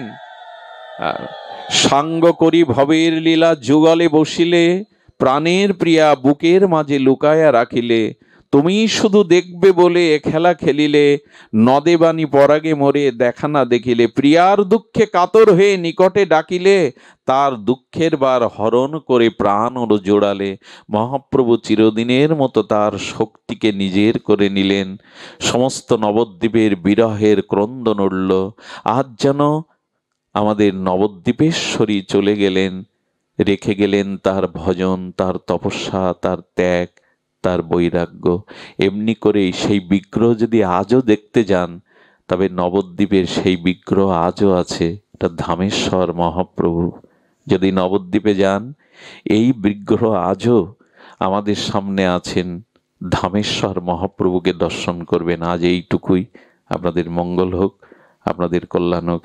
Speaker 1: সাঙ্গ করি ভবের লীলা যুগলে বসিলে, প্রাণের প্রিয়া বুকের মাঝে লুকায়া রাখিলে, তুমি শুধু দেখবে বলে এ খেলা খেলিলে, নদে বাণী পরাগে মরে দেখা না দেখিলে, প্রিয়ার দুঃখে কাতর হয়ে নিকটে ডাকিলে, তার দুঃখের বার হরণ করে প্রাণ ওর জোড়ালে। মহাপ্রভু চিরদিনের মতো তার শক্তিকে নিজের করে নিলেন। সমস্ত নবদ্বীপের বিরহের ক্রন্দন উঠল। আজ যেন আমাদের নবদ্বীপেশ্বরী চলে গেলেন, রেখে গেলেন তার ভজন, তার তপস্যা, তার ত্যাগ, তার বৈরাগ্য। এমনি করেই সেই বিগ্রহ যদি আজও দেখতে যান, তবে নবদ্বীপের সেই বিগ্রহ আজও আছে। এটা ধামেশ্বর মহাপ্রভু। যদি নবদ্বীপে যান, এই বিগ্রহ আজও আমাদের সামনে আছেন। ধামেশ্বর মহাপ্রভুকে দর্শন করবেন। আজ এইটুকুই। আপনাদের মঙ্গল হোক, আপনাদের কল্যাণ হোক।